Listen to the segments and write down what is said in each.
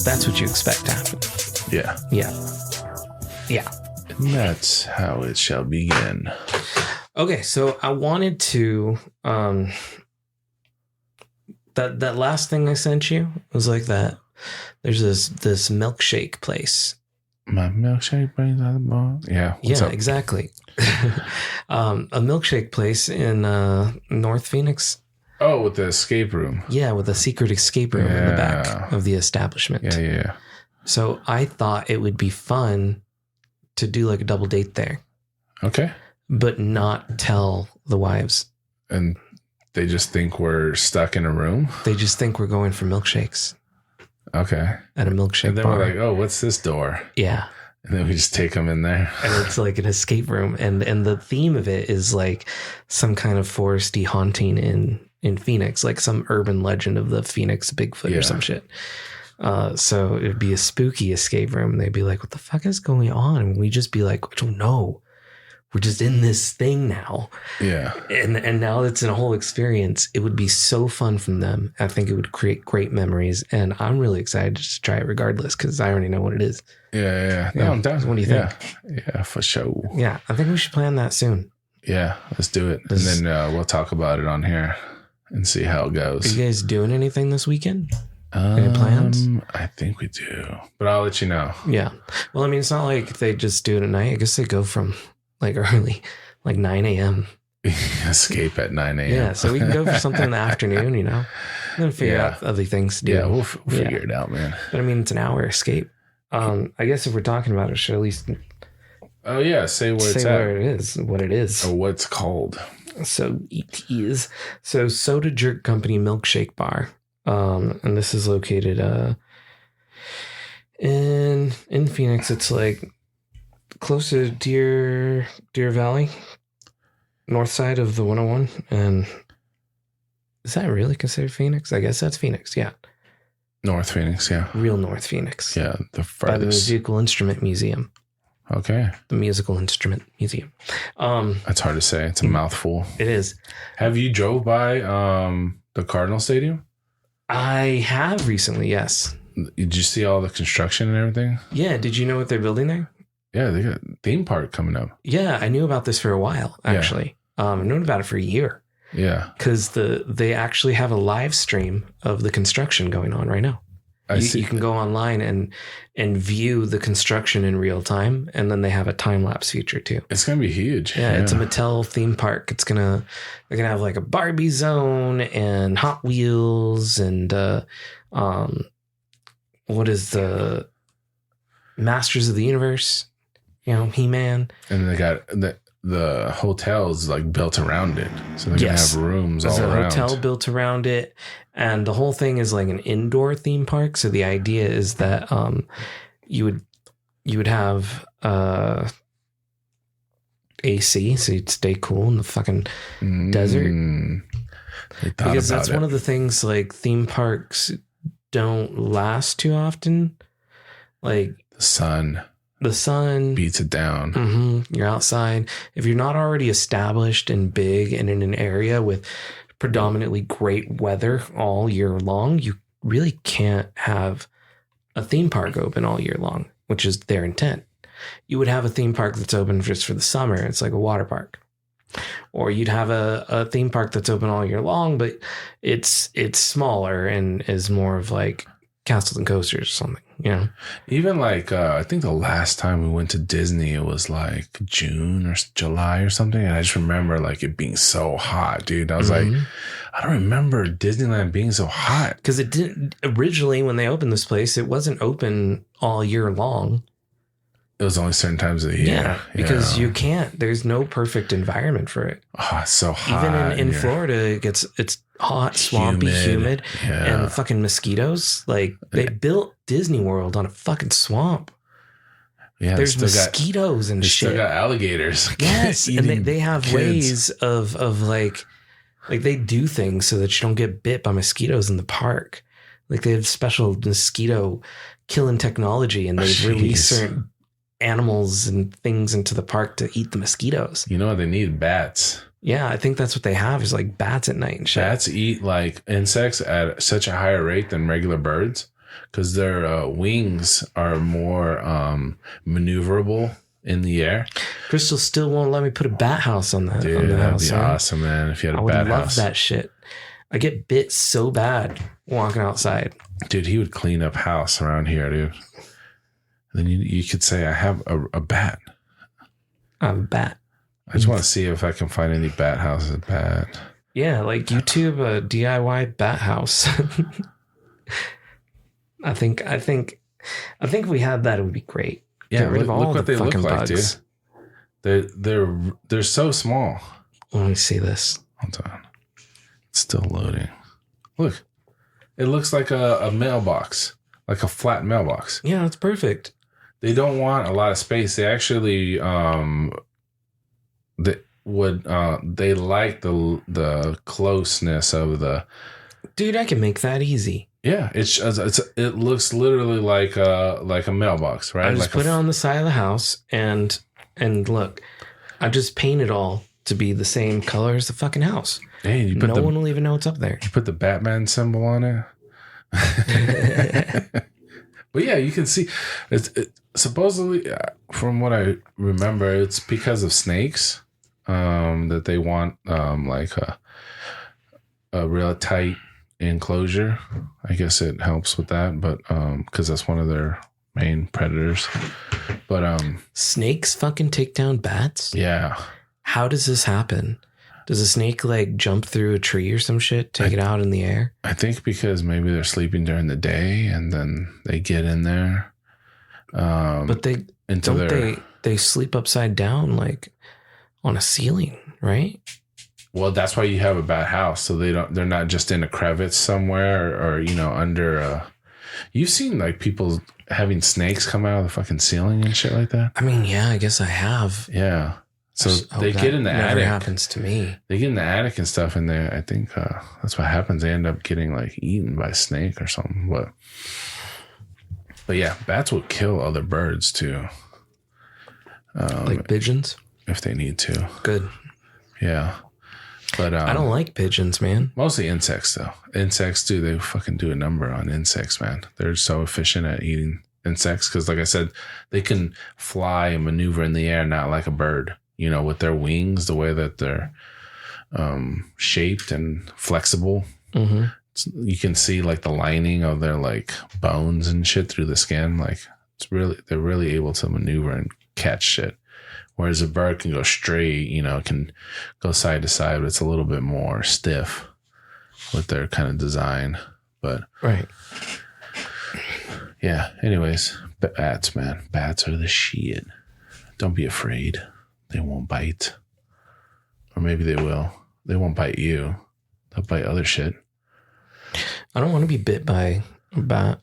That's what you expect to happen. Yeah. Yeah. And that's how it shall begin. Okay, so I wanted to that last thing I sent you was like that. There's this milkshake place. My milkshake brings out the ball. Yeah. What's up? Exactly. A milkshake place in North Phoenix. Oh, with the escape room. Yeah, with a secret escape room in the back of the establishment. Yeah. So I thought it would be fun to do like a double date there. Okay. But not tell the wives. And they just think we're stuck in a room? They just think we're going for milkshakes. Okay. At a milkshake and then bar. We're like, oh, what's this door? Yeah. And then we just take them in there. And it's like an escape room. And the theme of it is like some kind of foresty haunting in Phoenix, like some urban legend of the Phoenix Bigfoot or some shit. So it'd be a spooky escape room. And they'd be like, what the fuck is going on? And we'd just be like, I don't know. We're just in this thing now. Yeah. And now it's a whole experience. It would be so fun from them. I think it would create great memories. And I'm really excited to just try it regardless because I already know what it is. Yeah. No, I'm down. What do you think? Yeah, for sure. Yeah, I think we should plan that soon. Yeah, let's do it. And then we'll talk about it on here and see how it goes. Are you guys doing anything this weekend? Any plans? I think we do. But I'll let you know. Yeah. Well, I mean, it's not like they just do it at night. I guess they go from like early, like 9 a.m. Escape at 9 a.m. Yeah, so we can go for something in the afternoon, you know, and then figure out other things to do. Yeah, we'll figure it out, man. But I mean, it's an hour escape. I guess if we're talking about it, should at least say where it's at. Where it is, what it is. Or what it's called. So it is. So Soda Jerk Company Milkshake Bar. And this is located in Phoenix. It's like close to Deer Valley, north side of the 101. And is that really considered Phoenix? I guess that's Phoenix, yeah. North Phoenix, yeah. Real North Phoenix. Yeah, the farthest. By the Musical Instrument Museum. Okay. The Musical Instrument Museum. That's hard to say. It's a mouthful. It is. Have you drove by the Cardinal Stadium? I have recently, yes. Did you see all the construction and everything? Yeah. Did you know what they're building there? Yeah, they got a theme park coming up. Yeah, I knew about this for a while, actually. I've known about it for a year. Yeah. Because they actually have a live stream of the construction going on right now. You can go online and view the construction in real time, and then they have a time lapse feature too. It's gonna be huge. Yeah, it's a Mattel theme park. They're gonna have like a Barbie zone and Hot Wheels and what is the Masters of the Universe? You know, He-Man. And they got the hotel's like built around it, so they're gonna have rooms all around. There's a hotel built around it, and the whole thing is like an indoor theme park. So the idea is that you would have AC, so you'd stay cool in the fucking desert. Because that's one of the things, like, theme parks don't last too often. Like the sun beats it down. Mm-hmm, you're outside. If you're not already established and big and in an area with predominantly great weather all year long, you really can't have a theme park open all year long, which is their intent. You would have a theme park that's open just for the summer. It's like a water park. Or you'd have a theme park that's open all year long, but it's smaller and is more of like castles and coasters or something, you know? Even like, I think the last time we went to Disney, it was like June or July or something. And I just remember like it being so hot, dude. I was like, I don't remember Disneyland being so hot. Because it didn't originally, when they opened this place, it wasn't open all year long. It was only certain times of the year. Yeah, because you can't. There's no perfect environment for it. Oh, it's so hot. Even in Florida, it's hot, swampy, humid and fucking mosquitoes. Like, they built Disney World on a fucking swamp. Yeah, there's mosquitoes and shit. They still got alligators. Yes, and they have ways of like they do things so that you don't get bit by mosquitoes in the park. Like, they have special mosquito killing technology, and they've released certain animals and things into the park to eat the mosquitoes. You know, they need bats. Yeah, I think that's what they have is like bats at night and shit. Bats eat like insects at such a higher rate than regular birds because their wings are more maneuverable in the air. Crystal still won't let me put a bat house on that. Dude, on the that'd house, be awesome, man. If you had a bat house. I would love that shit. I get bit so bad walking outside. Dude, he would clean up house around here, dude. And then you could say, I have a bat. I have a bat. I just want to see if I can find any bat houses at bat. Yeah, like YouTube a DIY bat house. I think if we had that, it would be great. Yeah, look what they look like, bugs. Dude. They're so small. Let me see this. Hold on. It's still loading. Look. It looks like a mailbox. Like a flat mailbox. Yeah, it's perfect. They don't want a lot of space. They actually they like the closeness of the. Dude, I can make that easy. Yeah, it looks literally like a mailbox, right? I just put it on the side of the house and look, I just paint it all to be the same color as the fucking house. Hey, no one will even know what's up there. You put the Batman symbol on it. But yeah, you can see it supposedly, from what I remember, it's because of snakes that they want like a real tight enclosure. I guess it helps with that, but because that's one of their main predators. But snakes fucking take down bats? Yeah. How does this happen? Does a snake like jump through a tree or some shit, take it out in the air? I think because maybe they're sleeping during the day and then they get in there. But they sleep upside down like on a ceiling, right? Well, that's why you have a bat house, so they're not just in a crevice somewhere or under a. You've seen like people having snakes come out of the fucking ceiling and shit like that. I mean, yeah, I guess I have. Yeah. So they get in the attic. Never happens to me. They get in the attic and stuff, and I think that's what happens. They end up getting like eaten by a snake or something. But yeah, bats will kill other birds too. Like pigeons, if they need to. Good. Yeah, but I don't like pigeons, man. Mostly insects though. Insects they fucking do a number on insects, man. They're so efficient at eating insects because, like I said, they can fly and maneuver in the air, not like a bird. With their wings, the way that they're shaped and flexible. Mm-hmm. You can see like the lining of their like bones and shit through the skin. Like they're really able to maneuver and catch shit. Whereas a bird can go straight, can go side to side, but it's a little bit more stiff with their kind of design. But right. Yeah. Anyways, bats, man. Bats are the shit. Don't be afraid. They won't bite. Or maybe they will. They won't bite you. They'll bite other shit. I don't want to be bit by a bat.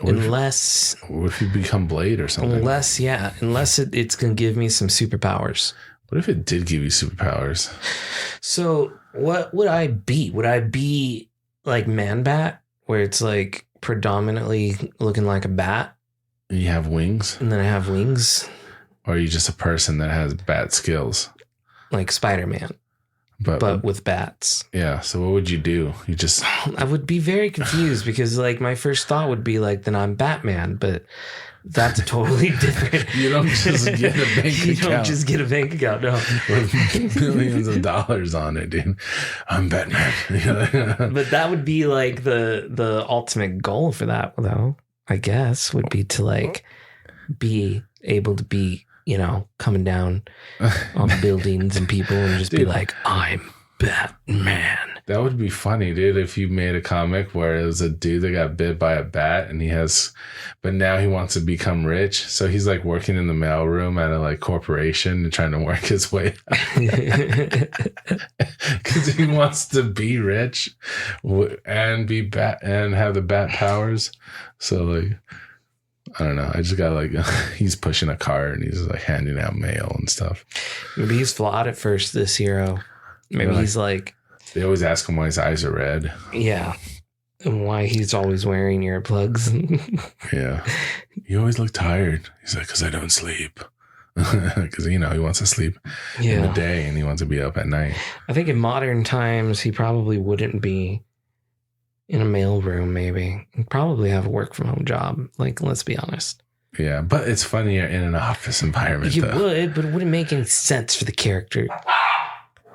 What if you become Blade or something? Unless it's going to give me some superpowers. What if it did give you superpowers? So what would I be? Would I be like Man-Bat, where it's like predominantly looking like a bat? And you have wings? And then I have wings? Or are you just a person that has bat skills? Like Spider-Man, but with bats. Yeah. So what would you do? I would be very confused because like my first thought would be like, then I'm Batman, but that's totally different. You don't just get a bank account. You don't just get a bank account, no. With millions of dollars on it, dude. I'm Batman. But that would be like the ultimate goal for that, though, I guess, would be to like be able to be, coming down on buildings and people and just be like, I'm Batman. That would be funny, dude, if you made a comic where it was a dude that got bit by a bat but now he wants to become rich. So he's like working in the mailroom at a like corporation and trying to work his way out. Because he wants to be rich and be bat and have the bat powers. So like, I don't know. I just got like, he's pushing a cart and he's like handing out mail and stuff. Maybe he's flawed at first, this hero. Maybe he's like. They always ask him why his eyes are red. Yeah. and why he's always wearing earplugs. Yeah. You always look tired. He's like, because I don't sleep. Because, he wants to sleep in the day and he wants to be up at night. I think in modern times, he probably wouldn't be in a mailroom, maybe. He'd probably have a work from home job. Like, let's be honest. Yeah, but it's funnier in an office environment, You would, but it wouldn't make any sense for the character.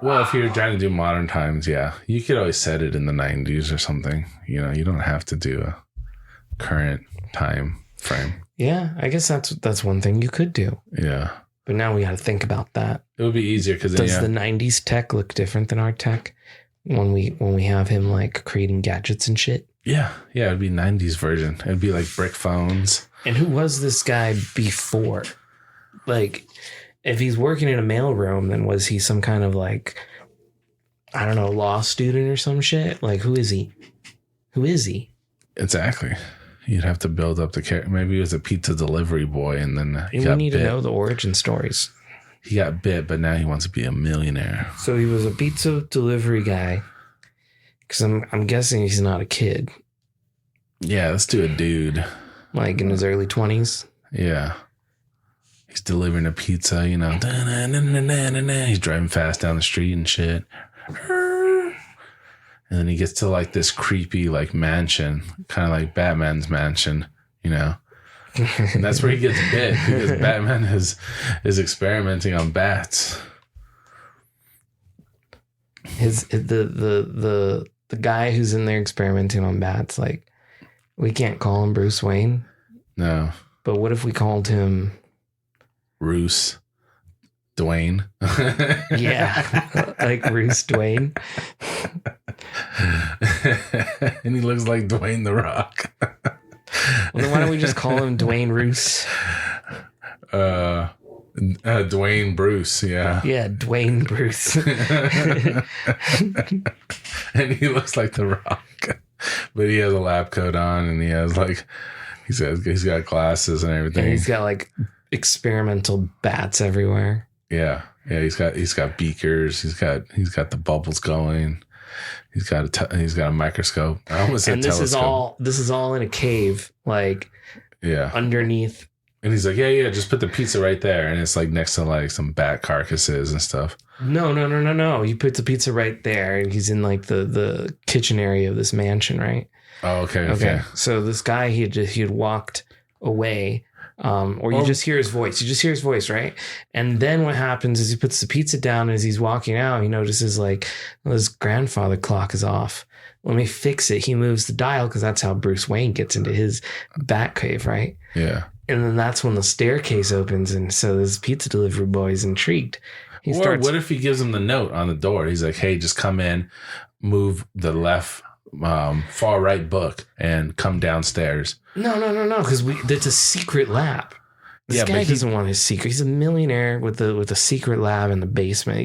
Well, if you're trying to do modern times, yeah. You could always set it in the 90s or something. You don't have to do a current time frame. Yeah, I guess that's one thing you could do. Yeah. But now we got to think about that. It would be easier because does the 90s tech look different than our tech when we have him like creating gadgets and shit? Yeah, it'd be 90s version. It'd be like brick phones. And who was this guy before? Like, if he's working in a mailroom, then was he some kind of like, I don't know, law student or some shit? Like, who is he? Exactly. You'd have to build up the character. Maybe he was a pizza delivery boy and then we need to know the origin stories. He got bit, but now he wants to be a millionaire. So he was a pizza delivery guy. Because I'm guessing he's not a kid. Yeah, let's do a dude. Like in his early 20s? Yeah. He's delivering a pizza, He's driving fast down the street and shit. And then he gets to like this creepy like mansion, kind of like Batman's mansion, And that's where he gets bit because Batman is experimenting on bats. The guy who's in there experimenting on bats, like, we can't call him Bruce Wayne. No. But what if we called him Bruce Dwayne? Yeah, like Bruce Dwayne. And he looks like Dwayne the Rock. Well, then why don't we just call him Dwayne Roos? Dwayne Bruce, yeah. Yeah, Dwayne Bruce. And he looks like the Rock. But he has a lab coat on and he has like he's got glasses and everything. And he's got like experimental bats everywhere. Yeah. Yeah, he's got beakers, he's got the bubbles going. He's got a microscope. I almost said telescope. This is all in a cave, like underneath. And he's like, yeah, just put the pizza right there. And it's like next to like some bat carcasses and stuff. No. He puts the pizza right there. And he's in like the kitchen area of this mansion, right? Oh, okay. So this guy, he had walked away. You just hear his voice. You just hear his voice, right? And then what happens is he puts the pizza down. As he's walking out, he notices like, well, his grandfather clock is off. Let me fix it. He moves the dial because that's how Bruce Wayne gets into his bat cave, right? Yeah. And then that's when the staircase opens, and so this pizza delivery boy is intrigued. What if he gives him the note on the door? He's like, hey, just come in, move the left far right book, and come downstairs. No, because it's a secret lab. This guy doesn't want his secret. He's a millionaire with a secret lab in the basement.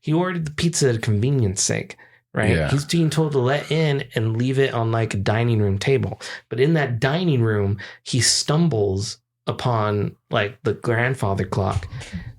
He ordered the pizza at convenience sake. Right. Yeah. He's being told to let in and leave it on like a dining room table. But in that dining room, he stumbles upon like the grandfather clock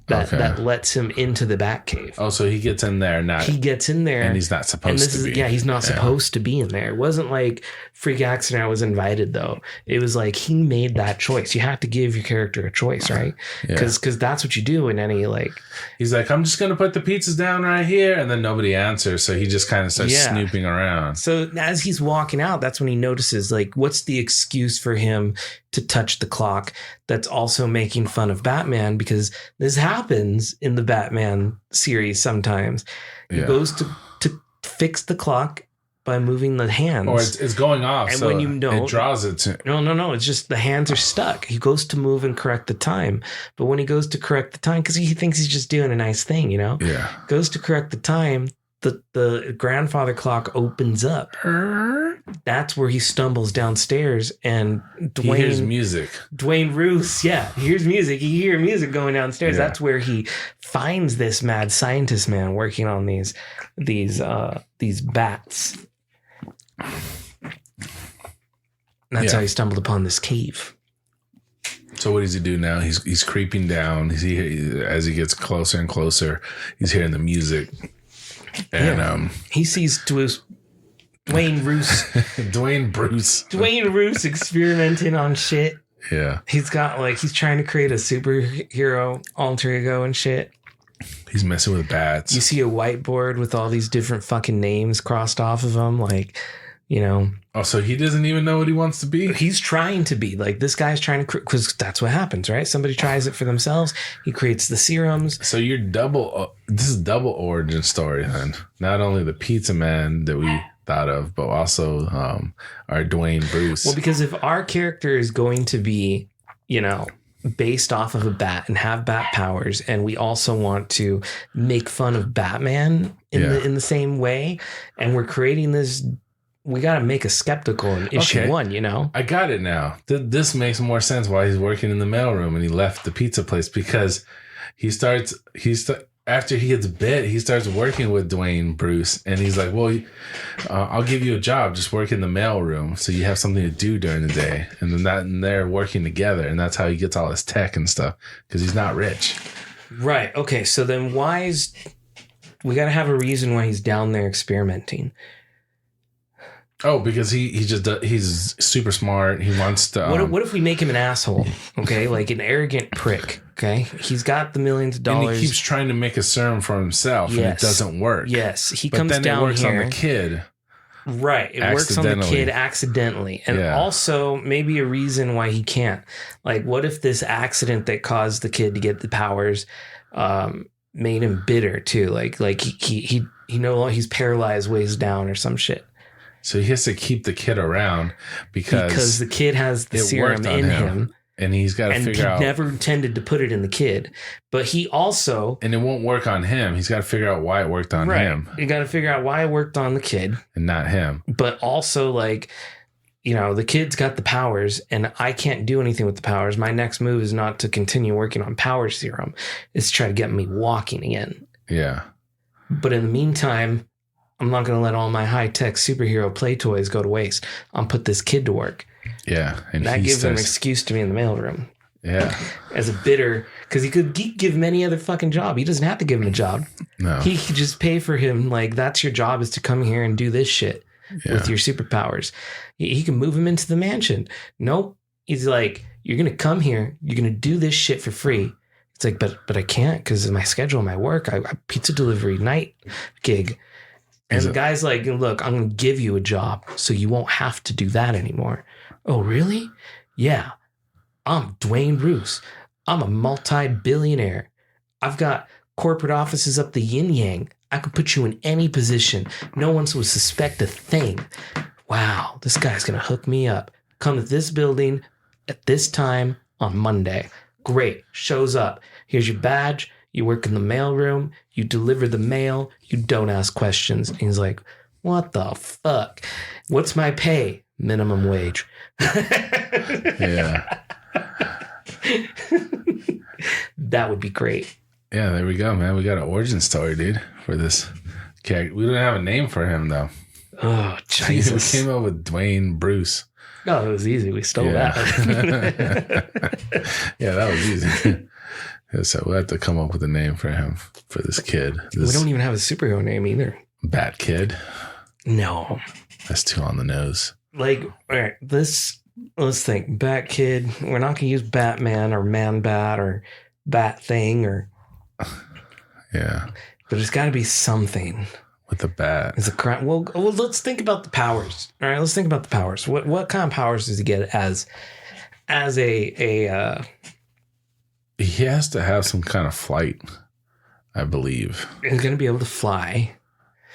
that lets him into the Batcave. Oh, so he gets in there. And he's not supposed to be. Yeah, he's not supposed to be in there. It wasn't like freak accident I was invited, though. It was like he made that choice. You have to give your character a choice, right? Because that's what you do in any like... He's like, I'm just going to put the pizzas down right here. And then nobody answers. So he just kind of starts snooping around. So as he's walking out, that's when he notices, like, what's the excuse for him to touch the clock that's also making fun of Batman? Because this happens in the Batman series sometimes. He goes to fix the clock by moving the hands. Or it's going off. And so when it draws it to... No. It's just the hands are stuck. He goes to move and correct the time. But when he goes to correct the time, because he thinks he's just doing a nice thing, Yeah. Goes to correct the time, the grandfather clock opens up. That's where he stumbles downstairs, and he hears music. Dwayne Roos, he hears music. You hear music going downstairs. Yeah. That's where he finds this mad scientist man working on these bats. That's how he stumbled upon this cave. So what does he do now? He's creeping down. As he gets closer and closer, he's hearing the music. And he sees to Dwayne Roos. Dwayne Bruce. Dwayne Roos experimenting on shit. Yeah. He's got like, he's trying to create a superhero alter ego and shit. He's messing with bats. You see a whiteboard with all these different fucking names crossed off of them. Like, you know. Oh, so he doesn't even know what he wants to be? He's trying to be. Like, this guy's trying to, because that's what happens, right? Somebody tries it for themselves. He creates the serums. So you're this is double origin story then. Not only the pizza man that we thought of, but also our Dwayne Bruce. Well, because if our character is going to be, you know, based off of a bat and have bat powers, and we also want to make fun of Batman in the same way, and we're creating this, we got to make a skeptical in issue 1, you know? I got it now. This makes more sense why he's working in the mailroom and he left the pizza place, because after he gets bit, he starts working with Dwayne Bruce, and he's like, well, I'll give you a job. Just work in the mailroom so you have something to do during the day. And then they're working together, and that's how he gets all his tech and stuff, because he's not rich. Right. Okay. So then we got to have a reason why he's down there experimenting. Oh, because he's super smart. He wants to. What if we make him an asshole? Okay, like an arrogant prick. Okay, he's got the millions of dollars. And he keeps trying to make a serum for himself, and it doesn't work. Yes, he but comes then down it works here. On the kid. Right, it works on the kid accidentally, and also maybe a reason why he can't. Like, what if this accident that caused the kid to get the powers made him bitter too? Like he he's paralyzed, ways down, or some shit. So he has to keep the kid around because the kid has the serum in him. And he's got to figure out. And he never intended to put it in the kid. But he also. And it won't work on him. He's got to figure out why it worked on him. You got to figure out why it worked on the kid. And not him. But also, like, you know, the kid's got the powers and I can't do anything with the powers. My next move is not to continue working on power serum. It's to try to get me walking again. Yeah. But in the meantime, I'm not going to let all my high-tech superhero play toys go to waste. I'll put this kid to work. Yeah. And that gives him an excuse to be in the mailroom. Yeah. As a bitter, because he could give him any other fucking job. He doesn't have to give him a job. No. He could just pay for him. Like, that's your job, is to come here and do this shit with your superpowers. He can move him into the mansion. Nope. He's like, you're going to come here. You're going to do this shit for free. It's like, but I can't because of my schedule, my work. I pizza delivery night gig. And the guy's like, look, I'm going to give you a job so you won't have to do that anymore. Oh, really? Yeah. I'm Dwayne Roos. I'm a multi-billionaire. I've got corporate offices up the yin-yang. I could put you in any position. No one would suspect a thing. Wow, this guy's going to hook me up. Come to this building at this time on Monday. Great. Shows up. Here's your badge. You work in the mailroom. You deliver the mail. You don't ask questions. And he's like, what the fuck? What's my pay? Minimum wage. Yeah. That would be great. Yeah, there we go, man. We got an origin story, dude, for this character. We don't have a name for him, though. Oh, Jesus. We came up with Dwayne Bruce. Oh, it was easy. We stole that. Yeah, that was easy. So we'll have to come up with a name for him, for this kid. We don't even have a superhero name either. Batkid? No. That's too on the nose. Like, all right, let's think. Batkid. We're not going to use Batman or Man-Bat or Bat Thing or... Yeah. But it's got to be something. With a bat. It's a crime. Well, let's think about the powers. All right, let's think about the powers. What kind of powers does he get as a He has to have some kind of flight, I believe. He's going to be able to fly.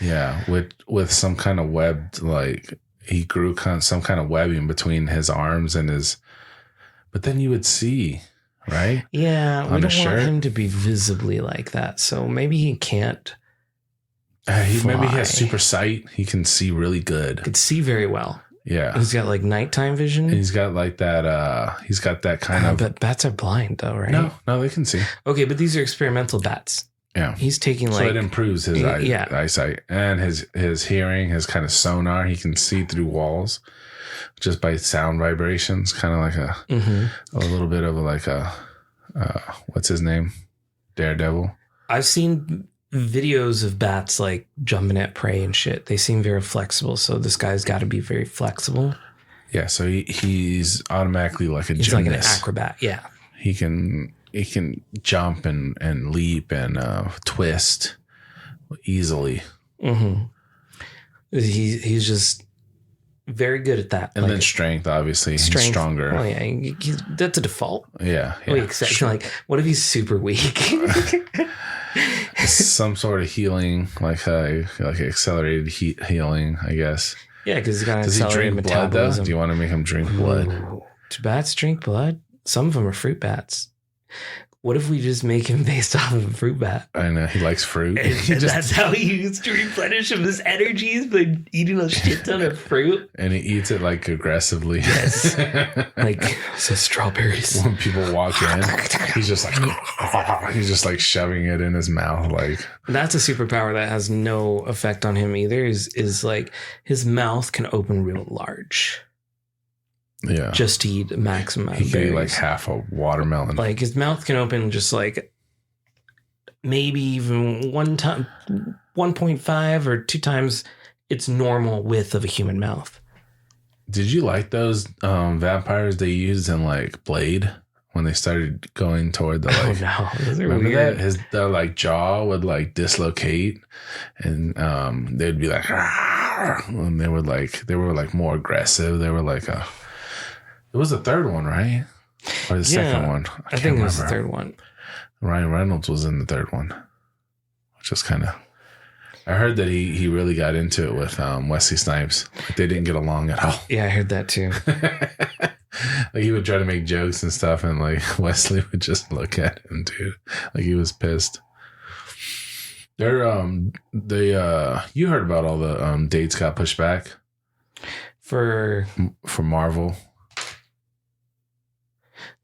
Yeah, with some kind of webbed, like he grew some kind of webbing between his arms and his. But then you would see, right? Yeah, we don't want him to be visibly like that. So maybe he can't. Maybe he has super sight. He can see really good. Could see very well. Yeah. He's got like nighttime vision. And he's got like that, he's got that kind of. But bats are blind though, right? No, they can see. Okay, but these are experimental bats. Yeah. He's taking like. So it improves his eyesight and his hearing, his kind of sonar. He can see through walls just by sound vibrations, kind of like a little bit of what's his name? Daredevil. I've seen videos of bats like jumping at prey and shit, they seem very flexible. So this guy's got to be very flexible. Yeah, so he's automatically like a He's gymnast. like an acrobat. Yeah, he can jump and leap and twist easily. Mm-hmm. He's just very good at that. And then strength, obviously. He's stronger. Oh, yeah. That's a default. Yeah. Oh, except like, what if he's super weak? Some sort of healing, like accelerated healing, I guess. Yeah, because he's got an Does he accelerated drink blood, though? metabolism. Do you want to make him drink blood? Do bats drink blood? Some of them are fruit bats. What if we just make him based off of a fruit bat? I know. He likes fruit. And that's how he used to replenish his energies by eating a shit ton of fruit. And he eats it like aggressively. Yes. Like, so strawberries. When people walk in, he's just like shoving it in his mouth. Like, that's a superpower that has no effect on him either. Is like his mouth can open real large. Yeah. Just to eat a maximum amount he of can eat berries. like half a watermelon. Like his mouth can open just like maybe even 1.5 or 2 times its normal width of a human mouth. Did you like those vampires they used in like Blade when they started going toward the like? Oh no, those are remember weird. that their like jaw would like dislocate, and they'd be like, and they were like more aggressive. They were like a. It was the third one, right? Or the second one? I think it was the third one. Ryan Reynolds was in the third one, which was kind of. I heard that he really got into it with Wesley Snipes. Like they didn't get along at all. Yeah, I heard that too. Like he would try to make jokes and stuff, and like Wesley would just look at him, dude. Like he was pissed. You heard about all the dates got pushed back For Marvel.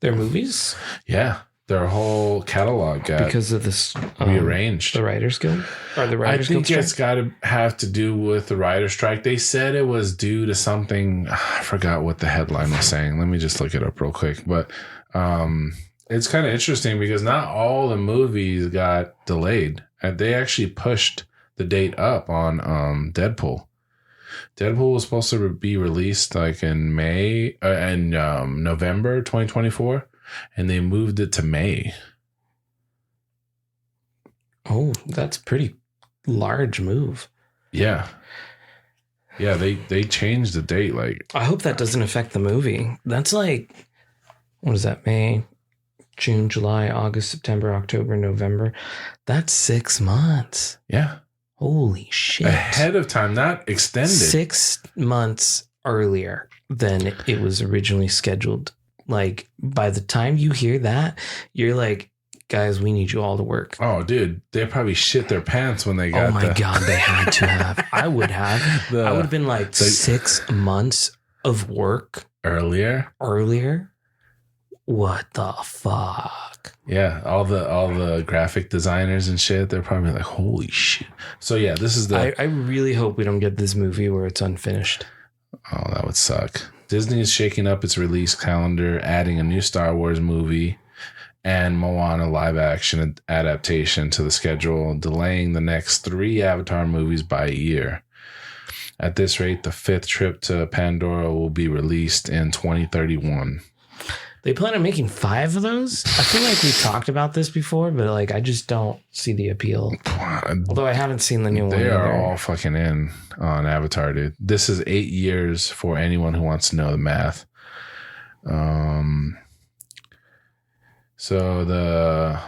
Their movies? Yeah. Their whole catalog got because of this rearranged. The Writers Guild? Or the Writers Guild strike? It's got to have to do with the writer's strike. They said it was due to something. I forgot what the headline was saying. Let me just look it up real quick. But it's kind of interesting because not all the movies got delayed. They actually pushed the date up on Deadpool. Deadpool was supposed to be released like in November 2024, and they moved it to May. Oh, that's a pretty large move. Yeah. Yeah, they changed the date. Like, I hope that doesn't affect the movie. That's like, what is that? May, June, July, August, September, October, November. That's 6 months. Yeah. Holy shit. Ahead of time, not extended. 6 months earlier than it was originally scheduled. Like, by the time you hear that, you're like, guys, we need you all to work. Oh, dude, they probably shit their pants when they got Oh, my God, they had to have. I would have. I would have been like 6 months of work earlier. What the fuck? Yeah, all the graphic designers and shit, they're probably like, holy shit. So yeah, this is the. I really hope we don't get this movie where it's unfinished. Oh, that would suck. Disney is shaking up its release calendar, adding a new Star Wars movie and Moana live action adaptation to the schedule, delaying the next 3 Avatar movies by a year. At this rate, the 5th trip to Pandora will be released in 2031. They plan on making 5 of those? I feel like we talked about this before, but like I just don't see the appeal. Although I haven't seen the new one. They are all fucking in on Avatar, dude. This is 8 years for anyone who wants to know the math. So the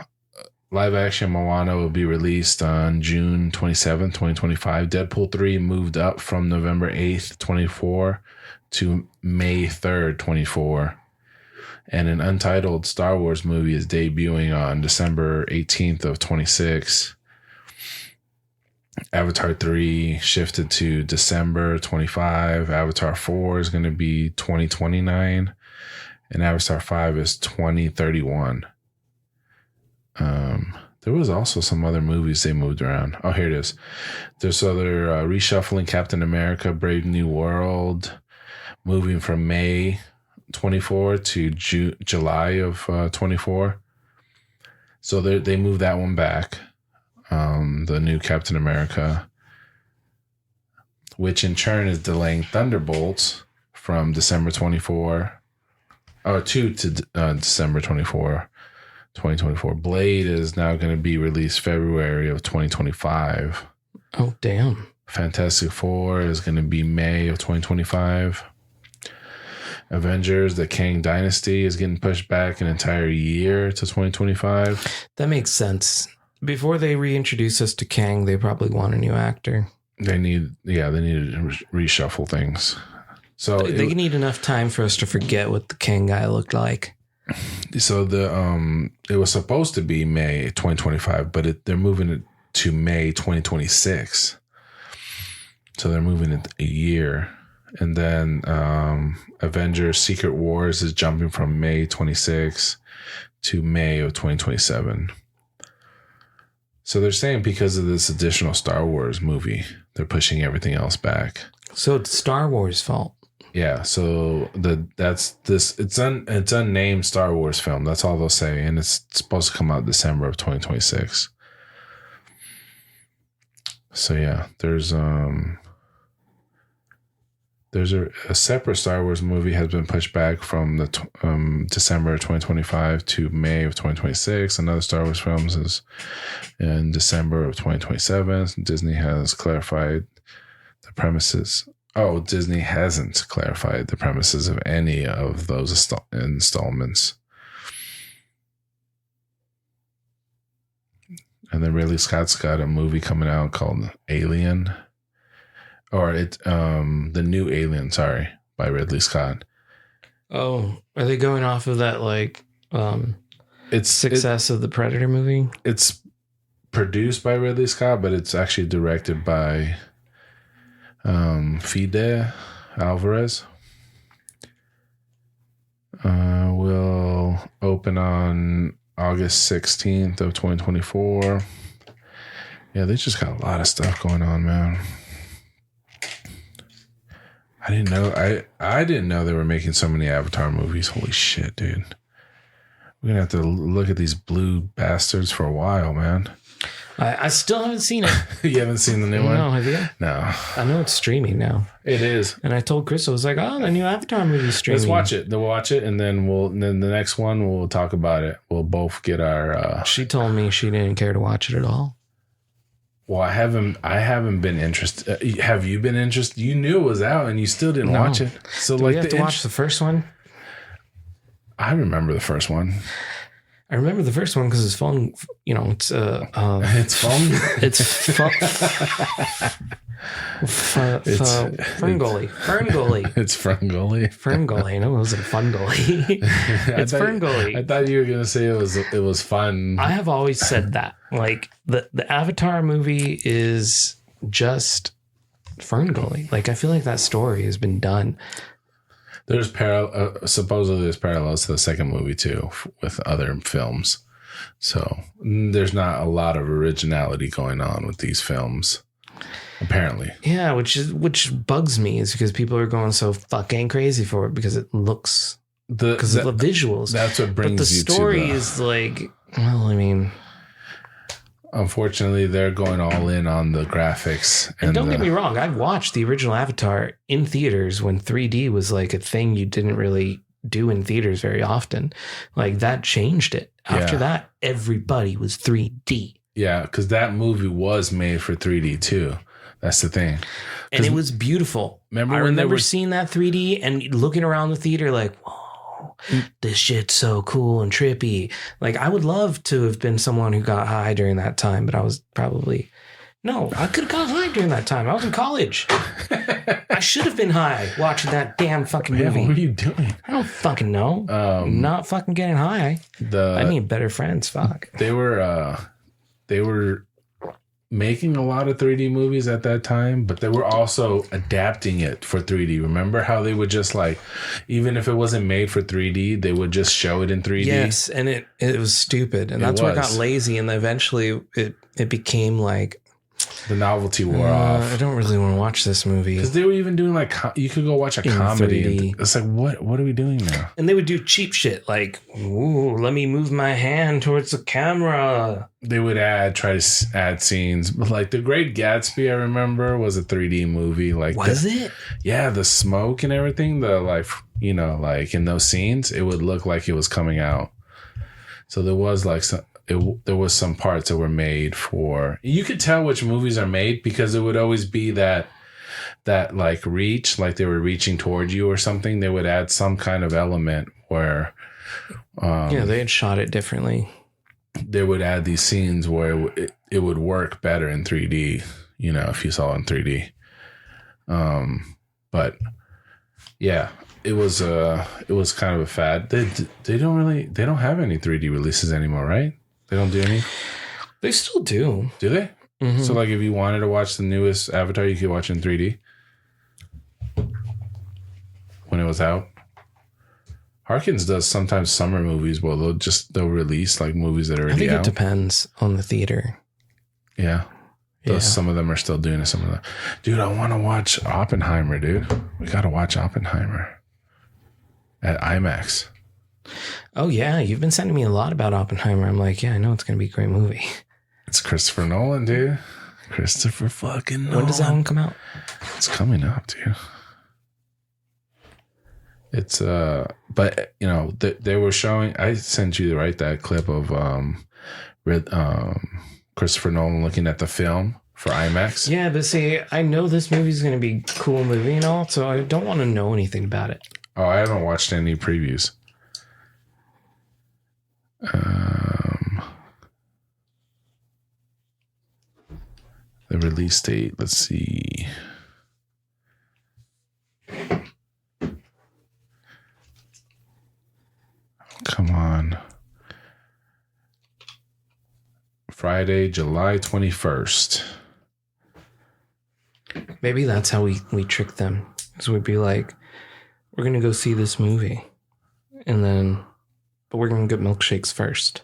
live action Moana will be released on June 27th, 2025. Deadpool 3 moved up from November 8th, 24 to May 3rd, 24. And an untitled Star Wars movie is debuting on December 18th of 26. Avatar 3 shifted to December 25. Avatar 4 is going to be 2029. And Avatar 5 is 2031. There was also some other movies they moved around. Oh, here it is. They're reshuffling Captain America, Brave New World, moving from May 24 to July of 24. So they moved that one back. the new Captain America, which in turn is delaying Thunderbolts from December 24 to December 24, 2024. Blade is now going to be released February of 2025. Oh, damn. Fantastic Four is going to be May of 2025. Avengers, the Kang Dynasty is getting pushed back an entire year to 2025. That makes sense. Before they reintroduce us to Kang, they probably want a new actor. They need to reshuffle things. So they need enough time for us to forget what the Kang guy looked like. So it was supposed to be May 2025, but they're moving it to May 2026. So they're moving it a year. And then Avengers Secret Wars is jumping from May 26 to May of 2027. So they're saying because of this additional Star Wars movie, they're pushing everything else back. So it's Star Wars' fault. Yeah, so it's unnamed Star Wars film. That's all they'll say, and it's supposed to come out December of 2026. So yeah, there's a separate Star Wars movie has been pushed back from the December 2025 to May of 2026. Another Star Wars films is in December of 2027. Disney has clarified the premises. Oh, Disney hasn't clarified the premises of any of those installments. And then Ridley Scott's got a movie coming out called Alien. Or the new Alien, by Ridley Scott. Oh, are they going off of that success of the Predator movie? It's produced by Ridley Scott, but it's actually directed by Fede Alvarez. Will open on August 16th of 2024. Yeah, they just got a lot of stuff going on, man. I didn't know they were making so many Avatar movies. Holy shit, dude. We're going to have to look at these blue bastards for a while, man. I still haven't seen it. You haven't seen the new one? No, have you? No. I know it's streaming now. It is. And I told Chris, I was like, oh, the new Avatar movie is streaming. Let's watch it. We'll watch it, and then the next one, we'll talk about it. We'll both get our... She told me she didn't care to watch it at all. Well, I haven't been interested. Have you been interested? You knew it was out and you still didn't watch it. So Do we have to watch the first one? I remember the first one. I remember the first one because it's fun. You know, it's it's fun. It's Ferngully. It's Ferngully. Ferngully. No, it wasn't Fungully. It's Ferngully. I thought you were gonna say it was fun. I have always said that. Like the Avatar movie is just Ferngully. Like I feel like that story has been done. There's supposedly there's parallels to the second movie too with other films. So there's not a lot of originality going on with these films. Apparently. Yeah, which bugs me is because people are going so fucking crazy for it because it looks because of the visuals. That's what brings you to the story is like, well, I mean, unfortunately, they're going all in on the graphics. And don't get me wrong, I've watched the original Avatar in theaters when 3D was like a thing you didn't really do in theaters very often. Like that changed it. After that, everybody was 3D. Yeah, because that movie was made for 3D too. That's the thing. And it was beautiful. I remember seeing that 3D and looking around the theater like, whoa, this shit's so cool and trippy. Like I would love to have been someone who got high during that time, but I was probably... No, I could have got high during that time. I was in college. I should have been high watching that damn fucking movie. What were you doing? I don't fucking know. Not fucking getting high. I need better friends. Fuck. They were making a lot of 3D movies at that time, but they were also adapting it for 3D. Remember how they would just like, even if it wasn't made for 3D, they would just show it in 3D? Yes, and it was stupid. And that's why I got lazy, and eventually it became like... The novelty wore off. I don't really want to watch this movie. Because they were even doing like, you could go watch a comedy. 3D. And it's like, what are we doing now? And they would do cheap shit like, ooh, let me move my hand towards the camera. They would try to add scenes. But like The Great Gatsby, I remember, was a 3D movie. Like, was it? Yeah, the smoke and everything, the like, you know, like in those scenes, it would look like it was coming out. So there was like there was some parts that were made for, you could tell which movies are made because it would always be that like reach, like they were reaching towards you or something. They would add some kind of element where they had shot it differently. They would add these scenes where it would work better in 3D, you know, if you saw it in 3D. But yeah, it was kind of a fad. They don't have any 3D releases anymore, right? They don't do any? They still do. Do they? Mm-hmm. So like if you wanted to watch the newest Avatar, you could watch it in 3D when it was out. Harkins does sometimes summer movies where they'll release like movies that are already out. I think it depends on the theater. Yeah. Some of them are still doing it. Some of them. Dude, I want to watch Oppenheimer, dude. We got to watch Oppenheimer at IMAX. Oh, yeah. You've been sending me a lot about Oppenheimer. I'm like, yeah, I know it's going to be a great movie. It's Christopher Nolan, dude. Christopher fucking Nolan. When does that one come out? It's coming up, dude. It's, but, you know, they were showing, I sent you, right, that clip of Christopher Nolan looking at the film for IMAX. Yeah, but see, I know this movie's going to be a cool movie and all, so I don't want to know anything about it. Oh, I haven't watched any previews. The release date, let's see. Come on. Friday, July 21st. Maybe that's how we trick them. So we'd be like, we're going to go see this movie. But we're going to get milkshakes first.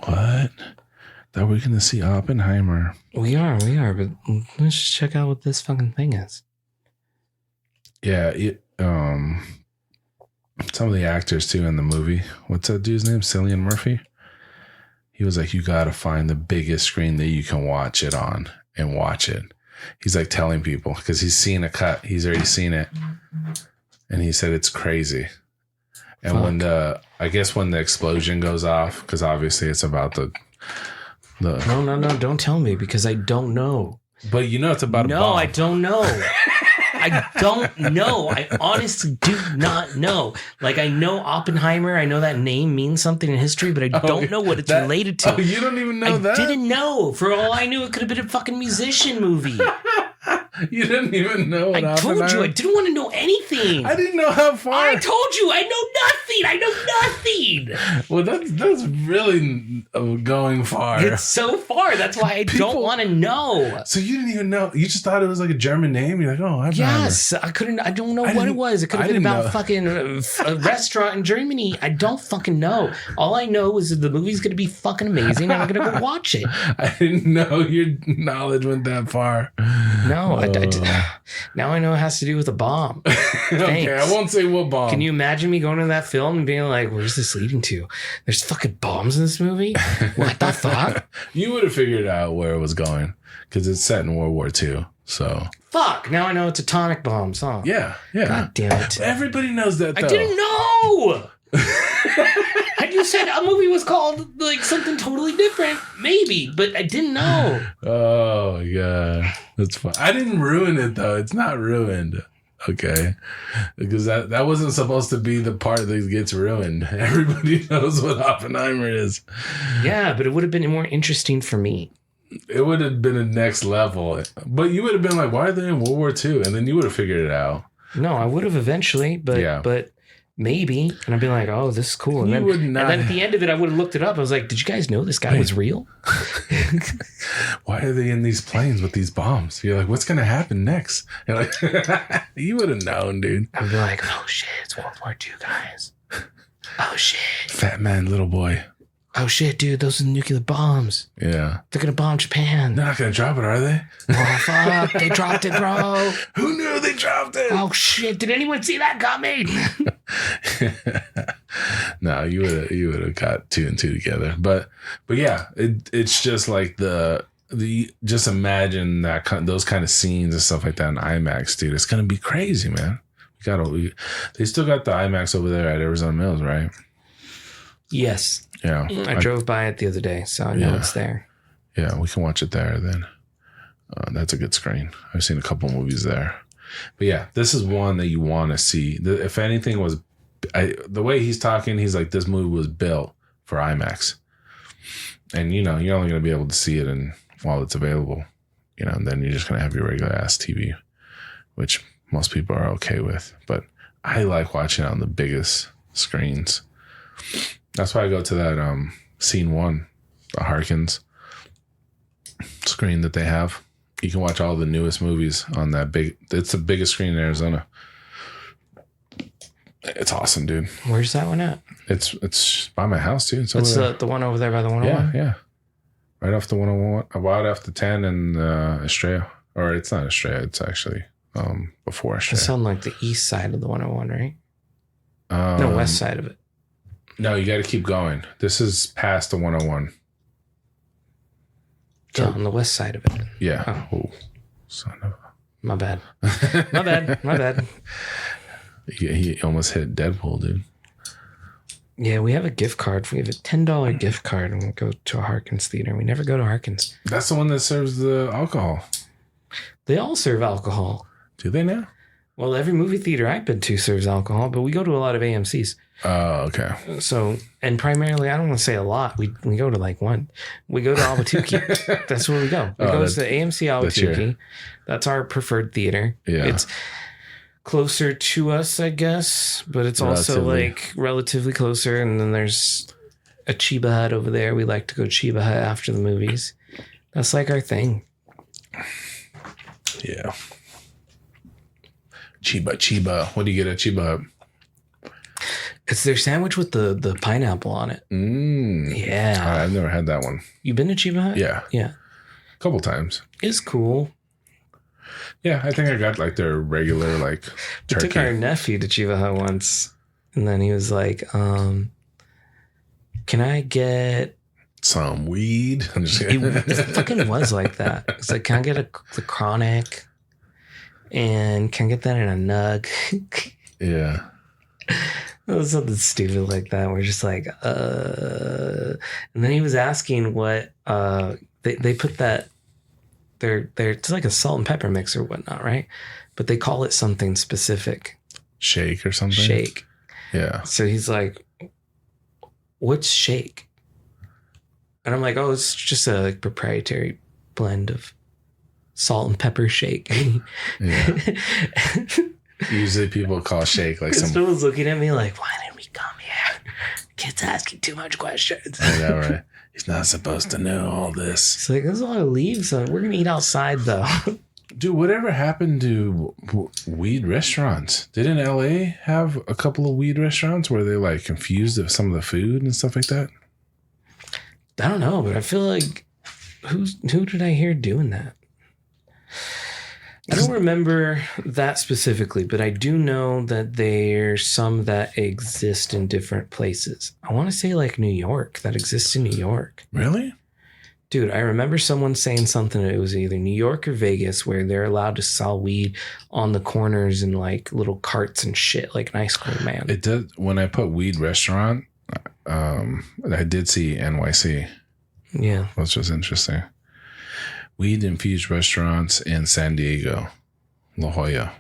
What? That we're going to see Oppenheimer. We are, but let's just check out what this fucking thing is. Yeah, some of the actors too in the movie. What's that dude's name? Cillian Murphy? He was like, you got to find the biggest screen that you can watch it on and watch it. He's like telling people because he's seen a cut. He's already seen it. And he said it's crazy. And Fuck. when the explosion goes off, because obviously it's about the No, don't tell me because I don't know. But you know it's about a bomb. No, I don't know. I don't know. I honestly do not know. Like, I know Oppenheimer. I know that name means something in history, but I don't know what it's related to. Oh, you don't even know that? I didn't know. For all I knew, it could have been a fucking musician movie. You didn't even know what I told you, I didn't want to know anything. I didn't know how far. I told you, I know nothing. I know nothing. Well, that's really going far. It's so far. That's why I don't want to know. So you didn't even know. You just thought it was like a German name. You're like, oh, I've Yes, I don't know what it was. It could have been about fucking a restaurant in Germany. I don't fucking know. All I know is that the movie's going to be fucking amazing and I'm going to go watch it. I didn't know your knowledge went that far. No, now I know it has to do with a bomb. Okay, I won't say what bomb. Can you imagine me going to that film and being like, where's this leading to? There's fucking bombs in this movie? What the fuck? You would have figured out where it was going because it's set in World War II. So fuck. Now I know it's atomic bombs, huh? Yeah. God damn it. Everybody knows that, though. I didn't know. Had you said a movie was called like something totally different, maybe, but I didn't know. Oh my god, that's fun. I didn't ruin it though. It's not ruined, okay? Because that wasn't supposed to be the part that gets ruined. Everybody knows what Oppenheimer is. Yeah, but it would have been more interesting for me. It would have been a next level, but you would have been like, "Why are they in World War II?" And then you would have figured it out. No, I would have eventually, but. Maybe. And I'd be like, oh, this is cool. And then at the end of it, I would have looked it up. I was like, did you guys know this guy was real? Why are they in these planes with these bombs? You're like, what's going to happen next? You're like, you would have known, dude. I'd be like, oh, shit, it's World War II, guys. Oh, shit. Fat man, little boy. Oh shit, dude, those are nuclear bombs. Yeah. They're gonna bomb Japan. They're not going to drop it, are they? Oh fuck, they dropped it, bro. Who knew they dropped it? Oh shit, did anyone see that coming? No, you would have got 2 and 2 together. But yeah, it's just like the just imagine that those kind of scenes and stuff like that in IMAX, dude. It's going to be crazy, man. They still got the IMAX over there at Arizona Mills, right? Yes. Yeah. I drove by it the other day, so I know it's there. Yeah, we can watch it there then. That's a good screen. I've seen a couple movies there. But yeah, this is one that you want to see. If anything was, the way he's talking, he's like, this movie was built for IMAX. And, you're only going to be able to see it while it's available. And then you're just going to have your regular ass TV, which most people are okay with. But I like watching it on the biggest screens. That's why I go to that scene 1, the Harkins screen that they have. You can watch all the newest movies on that it's the biggest screen in Arizona. It's awesome, dude. Where's that one at? It's by my house, dude. It's the one over there by the 101? Yeah. Right off the 101. Right off the 10 in Estrella. Or it's not Estrella, it's actually before Estrella. It's on like the east side of the 101, right? No, west side of it. No, you got to keep going. This is past the 101. Yeah, on the west side of it. Yeah. Oh, son of a... My bad. My bad. He almost hit Deadpool, dude. Yeah, we have a gift card. We have a $10 gift card, and we'll go to a Harkins theater. We never go to Harkins. That's the one that serves the alcohol. They all serve alcohol. Do they now? Well, every movie theater I've been to serves alcohol, but we go to a lot of AMCs. Oh, okay. So, and primarily, I don't want to say a lot. We go to like one. We go to Ahwatukee. That's where we go. We go to the AMC Ahwatukee. That's our preferred theater. Yeah. It's closer to us, I guess, but it's also like relatively closer. And then there's a Chiba Hut over there. We like to go Chiba Hut after the movies. That's like our thing. Yeah. Chiba. What do you get at Chiba Hut? It's their sandwich with the pineapple on it. Yeah. I've never had that one. You been to Chiba Hut? Yeah. Yeah. A couple times. It's cool. Yeah, I think I got like their regular like turkey. We took our nephew to Chiba Hut once, and then he was like, can I get some weed? I'm just it fucking was like that. It's like, can I get the chronic? And can I get that in a nug? Yeah. It was something stupid like that. We're just like, and then he was asking what they put that they're it's like a salt and pepper mix or whatnot, right? But they call it something specific. Shake or something? Shake. Yeah. So he's like, what's shake? And I'm like, oh, it's just a proprietary blend of salt and pepper shake. Yeah. Usually people call shake like Crystal was looking at me like, why did we come here? Kid's asking too much questions. I know, right? He's not supposed to know all this. It's like, there's a lot of leaves. We're going to eat outside, though. Dude, whatever happened to weed restaurants? Didn't LA have a couple of weed restaurants where they like confused some of the food and stuff like that? I don't know, but I feel like who did I hear doing that? I don't remember that specifically, but I do know that there's some that exist in different places. I want to say like New York, that exists in New York. Really? Dude, I remember someone saying something. It was either New York or Vegas where they're allowed to sell weed on the corners in like little carts and shit, like an ice cream man. It does. When I put weed restaurant, I did see NYC. Yeah. Which was interesting. Weed infused restaurants in San Diego, La Jolla.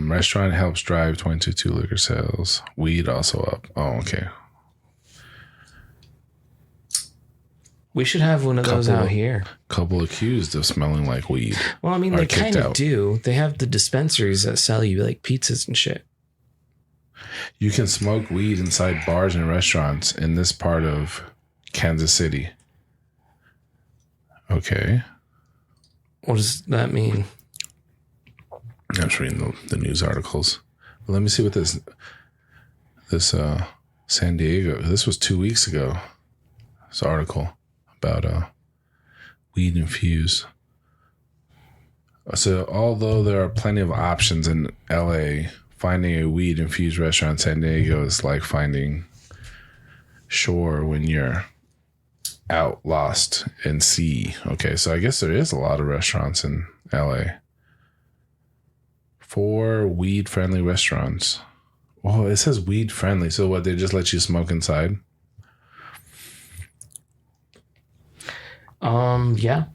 Restaurant helps drive 22 liquor sales. Weed also up. Oh, okay. We should have one of those out here. Couple accused of smelling like weed. Well, I mean, they kind of do. They have the dispensaries that sell you like pizzas and shit. You can smoke weed inside bars and restaurants in this part of Kansas City. Okay. What does that mean? I'm just reading the news articles. But let me see what this San Diego. This was 2 weeks ago. This article about weed infused. So although there are plenty of options in LA, finding a weed infused restaurant in San Diego is like finding shore when you're out lost in sea. Okay, so I guess there is a lot of restaurants in LA. 4 weed friendly restaurants. Oh, it says weed friendly. So what, they just let you smoke inside? Yeah.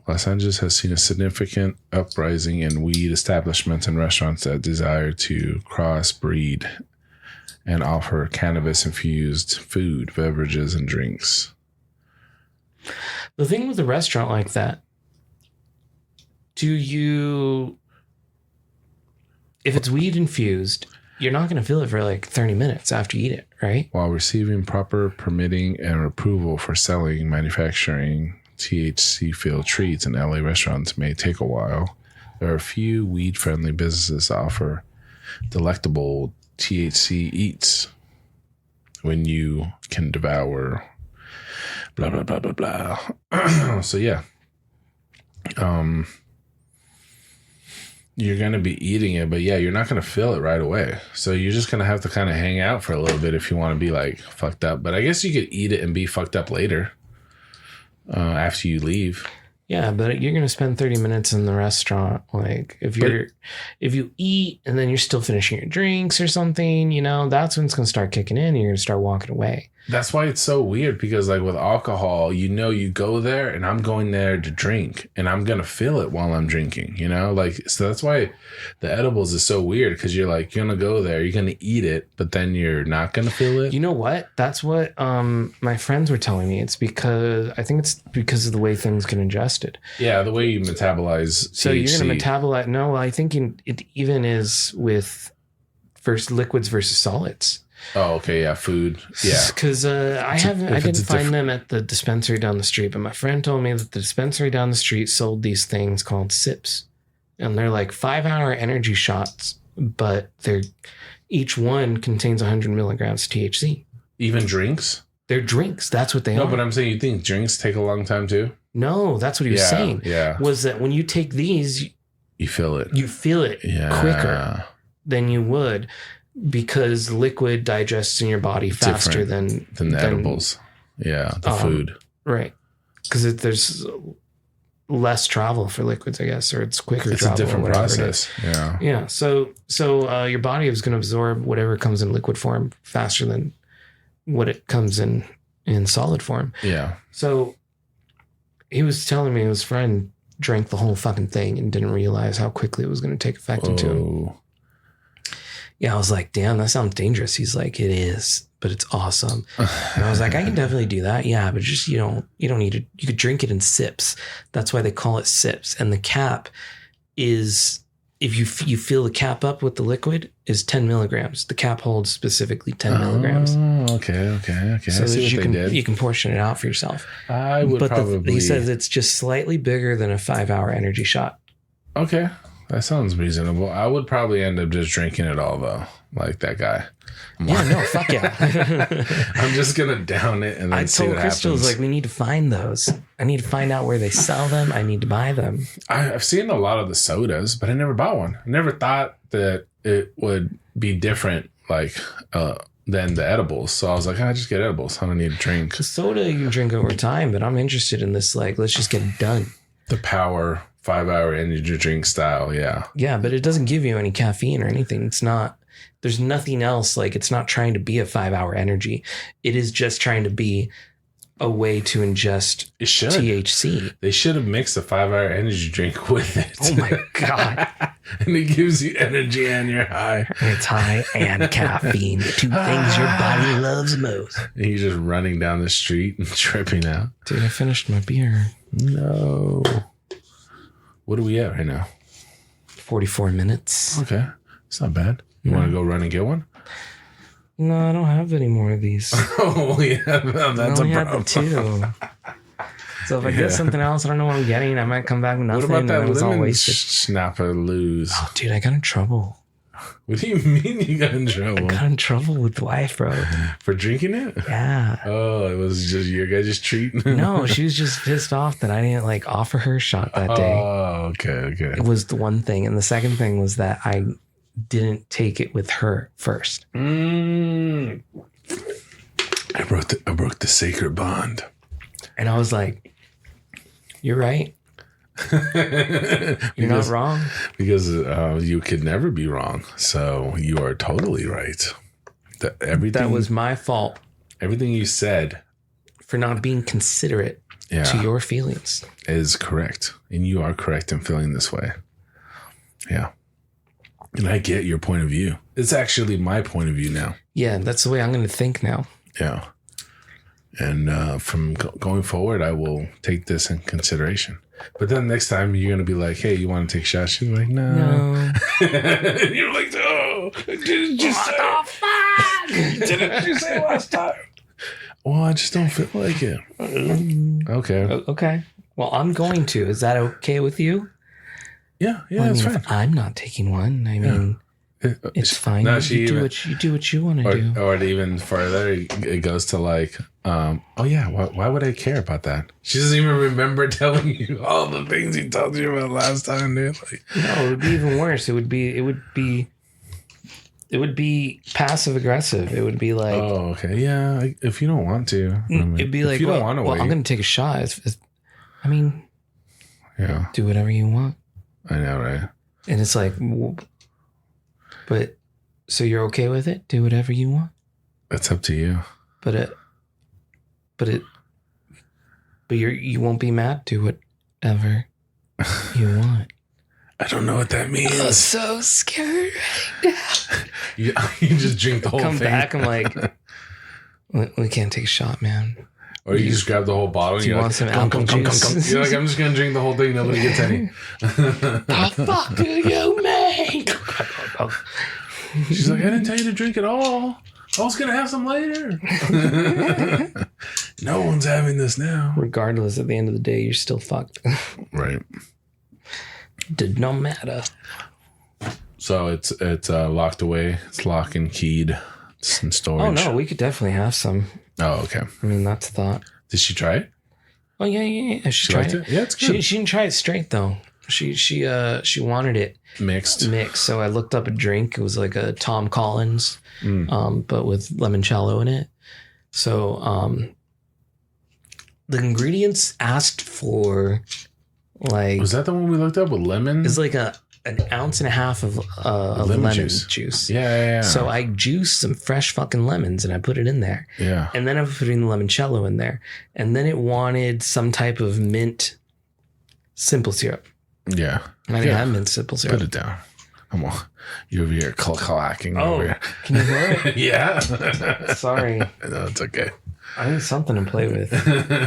Los Angeles has seen a significant uprising in weed establishments and restaurants that desire to crossbreed and offer cannabis-infused food, beverages, and drinks. The thing with a restaurant like that, if it's weed infused, you're not going to feel it for like 30 minutes after you eat it, right? While receiving proper permitting and approval for selling, manufacturing THC-filled treats in LA restaurants may take a while. There are a few weed-friendly businesses that offer delectable THC eats when you can devour blah, blah, blah, blah, blah. So, yeah. You're going to be eating it, but yeah, you're not going to feel it right away. So you're just going to have to kind of hang out for a little bit if you want to be like fucked up. But I guess you could eat it and be fucked up later after you leave. Yeah, but you're going to spend 30 minutes in the restaurant. Like if you eat and then you're still finishing your drinks or something, you know, that's when it's going to start kicking in and you're going to start walking away. That's why it's so weird, because like with alcohol, you know, you go there and I'm going there to drink and I'm going to feel it while I'm drinking, you know, like, so that's why the edibles is so weird, because you're like, you're going to go there, you're going to eat it, but then you're not going to feel it. You know what? That's what my friends were telling me. It's because of the way things get ingested. Yeah, the way you metabolize So THC. you're going to metabolize. No, I think it even is with liquids versus solids. Oh, okay, yeah, food, yeah. Because I didn't find them at the dispensary down the street, but my friend told me that the dispensary down the street sold these things called sips, and they're like 5-hour energy shots, but each one contains 100 milligrams of THC. Even drinks? They're drinks. That's what they are. No, but I'm saying, you think drinks take a long time too? No, that's what he was saying. Yeah, was that when you take these, you feel it. You feel it quicker than you would. Because liquid digests in your body faster than the edibles. Yeah, the food. Right. Because there's less travel for liquids, I guess, or it's quicker travel. It's a different process. Yeah. Yeah. So your body is going to absorb whatever comes in liquid form faster than what it comes in solid form. Yeah. So he was telling me his friend drank the whole fucking thing and didn't realize how quickly it was going to take effect into him. Yeah, I was like, damn, that sounds dangerous. He's like, it is, but it's awesome. And I was like, I can definitely do that. Yeah, but just you don't need to. You could drink it in sips. That's why they call it sips. And the cap is, if you fill the cap up with the liquid, is 10 milligrams. The cap holds specifically 10 milligrams. Okay. So that you can portion it out for yourself. I would probably. He says it's just slightly bigger than a 5-hour energy shot. Okay. That sounds reasonable. I would probably end up just drinking it all, though, like that guy. Fuck yeah. I'm just going to down it and then see what happens. I told Crystal, like, we need to find those. I need to find out where they sell them. I need to buy them. I've seen a lot of the sodas, but I never bought one. I never thought that it would be different, like, than the edibles. So I was like, I just get edibles. I don't need a drink. The soda you can drink over time, but I'm interested in this, like, let's just get it done. The power 5-hour energy drink style, yeah. Yeah, but it doesn't give you any caffeine or anything. It's not, there's nothing else. Like, it's not trying to be a 5-hour energy. It is just trying to be a way to ingest THC. They should have mixed a 5-hour energy drink with it. Oh my God. And it gives you energy and you're high. It's high and caffeine. The two things your body loves most. And you're just running down the street and tripping out. Dude, I finished my beer. No. What are we at right now? 44 minutes. Okay. It's not bad. You want to go run and get one? No, I don't have any more of these. Oh, yeah. That's I only have the 2. So if I get something else, I don't know what I'm getting. I might come back with nothing. What about that lemon snapper lose? Oh, dude, I got in trouble. What do you mean you got in trouble? I got in trouble with the wife, bro. For drinking it? Yeah. Oh, it was just your guys' treat? No, she was just pissed off that I didn't like offer her a shot that day. Oh, okay. It was the one thing. And the second thing was that I didn't take it with her first. I broke the sacred bond. And I was like, you're right. You're not wrong. Because you could never be wrong. So you are totally right. That was my fault. Everything you said for not being considerate to your feelings is correct. And you are correct in feeling this way. Yeah. And I get your point of view. It's actually my point of view now. Yeah, that's the way I'm going to think now. Yeah. And from going forward, I will take this in consideration. But then next time you're going to be like, hey, you want to take shots? You're like, no. And you're like, oh, didn't you say? What the fuck? Didn't you say last time? Well, I just don't feel like it. Okay. Okay. Well, I'm going to. Is that okay with you? Yeah, that's fine. If I'm not taking one, I mean, it's fine. No, you do what you want to do. Or even further, it goes to like, why would I care about that? She doesn't even remember telling you all the things he told you about last time, dude. Like, no, it would be even worse. It would be passive aggressive. It would be like, oh, okay, yeah. If you don't want to, it'd be like, you don't want to wait. I'm going to take a shot. Yeah, do whatever you want. I know, right? And it's like, but so you're okay with it? Do whatever you want. That's up to you. But you won't be mad. Do whatever you want. I don't know what that means. I'm so scared right now. You just drink the whole thing. Come back. I'm like, we can't take a shot, man. Or you just grab the whole bottle. Do you want some apple juice? You're like, I'm just gonna drink the whole thing. Nobody gets any. The fuck do you mean? She's like, I didn't tell you to drink it all. I was gonna have some later. No one's having this now. Regardless, at the end of the day, you're still fucked. Right. Did not matter. So it's locked away. It's lock and keyed. It's in storage. Oh no, we could definitely have some. Oh, okay. I mean, that's a thought. Did she try it? Oh yeah. She tried it. Yeah, it's good. She didn't try it straight though. She wanted it mixed. So I looked up a drink. It was like a Tom Collins, but with limoncello in it. So the ingredients asked for like, was that the one we looked up with lemon? It's like an ounce and a half of lemon juice. Yeah. So I juiced some fresh fucking lemons and I put it in there. Yeah. And then I was putting the limoncello in there. And then it wanted some type of mint simple syrup. Yeah. I didn't have mint simple syrup. Put it down. Come on. You're over here clacking over here. Can you hear it? Yeah. Sorry. No, it's okay. I need something to play with.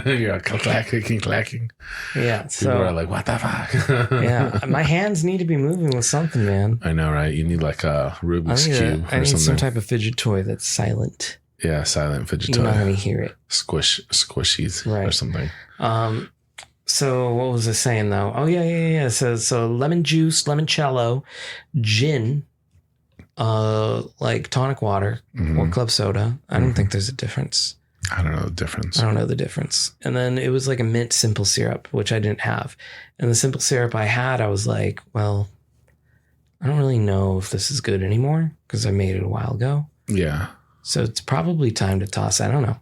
You're clacking. Yeah. So people are like, what the fuck? Yeah. My hands need to be moving with something, man. I know, right? You need like a Rubik's Cube I need something. some type of fidget toy that's silent. Yeah, silent fidget toy. You're not going to hear it. Squishies or something. So what was I saying though? Oh yeah. So lemon juice, limoncello, gin, like tonic water or club soda. I don't think there's a difference. I don't know the difference. And then it was like a mint simple syrup, which I didn't have. And the simple syrup I had, I was like, well, I don't really know if this is good anymore because I made it a while ago. Yeah. So it's probably time to toss. I don't know.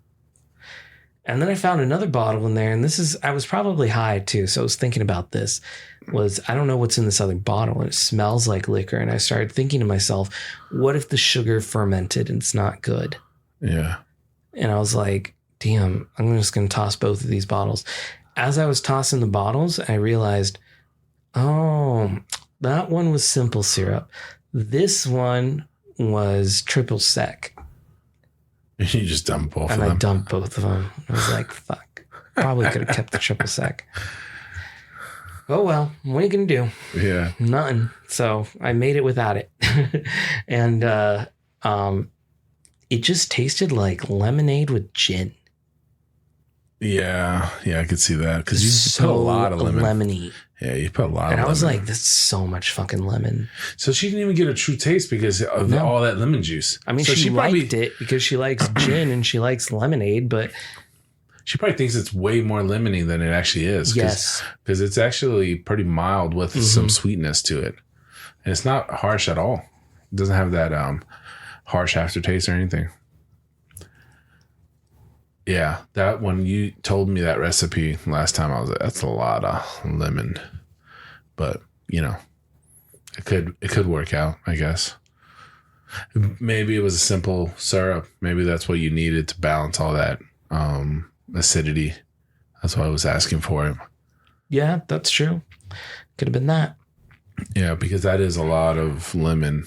And then I found another bottle in there, and I was probably high too. So I was thinking about this I don't know what's in this other bottle, and it smells like liquor. And I started thinking to myself, what if the sugar fermented and it's not good? Yeah. And I was like, damn, I'm just going to toss both of these bottles. As I was tossing the bottles, I realized, oh, that one was simple syrup. This one was triple sec. You just dumped both of them. And I dumped both of them. I was like, fuck. Probably could have kept the triple sec. Oh, well, what are you going to do? Yeah. Nothing. So I made it without it. And it just tasted like lemonade with gin. Yeah, I could see that because you put a lot of lemon. Lemony. Yeah, you put a lot And of I was lemon. like, that's so much fucking lemon. So she didn't even get a true taste because of all that lemon juice. I mean, so she liked it because she likes gin and she likes lemonade, but she probably thinks it's way more lemony than it actually is. yes. Because it's actually pretty mild with some sweetness to it. And it's not harsh at all. It doesn't have that harsh aftertaste or anything. Yeah, that when you told me that recipe last time, I was like, that's a lot of lemon. But, you know, it could work out, I guess. Maybe it was a simple syrup. Maybe that's what you needed to balance all that acidity. That's why I was asking for it. Yeah, that's true. Could have been that. Yeah, because that is a lot of lemon.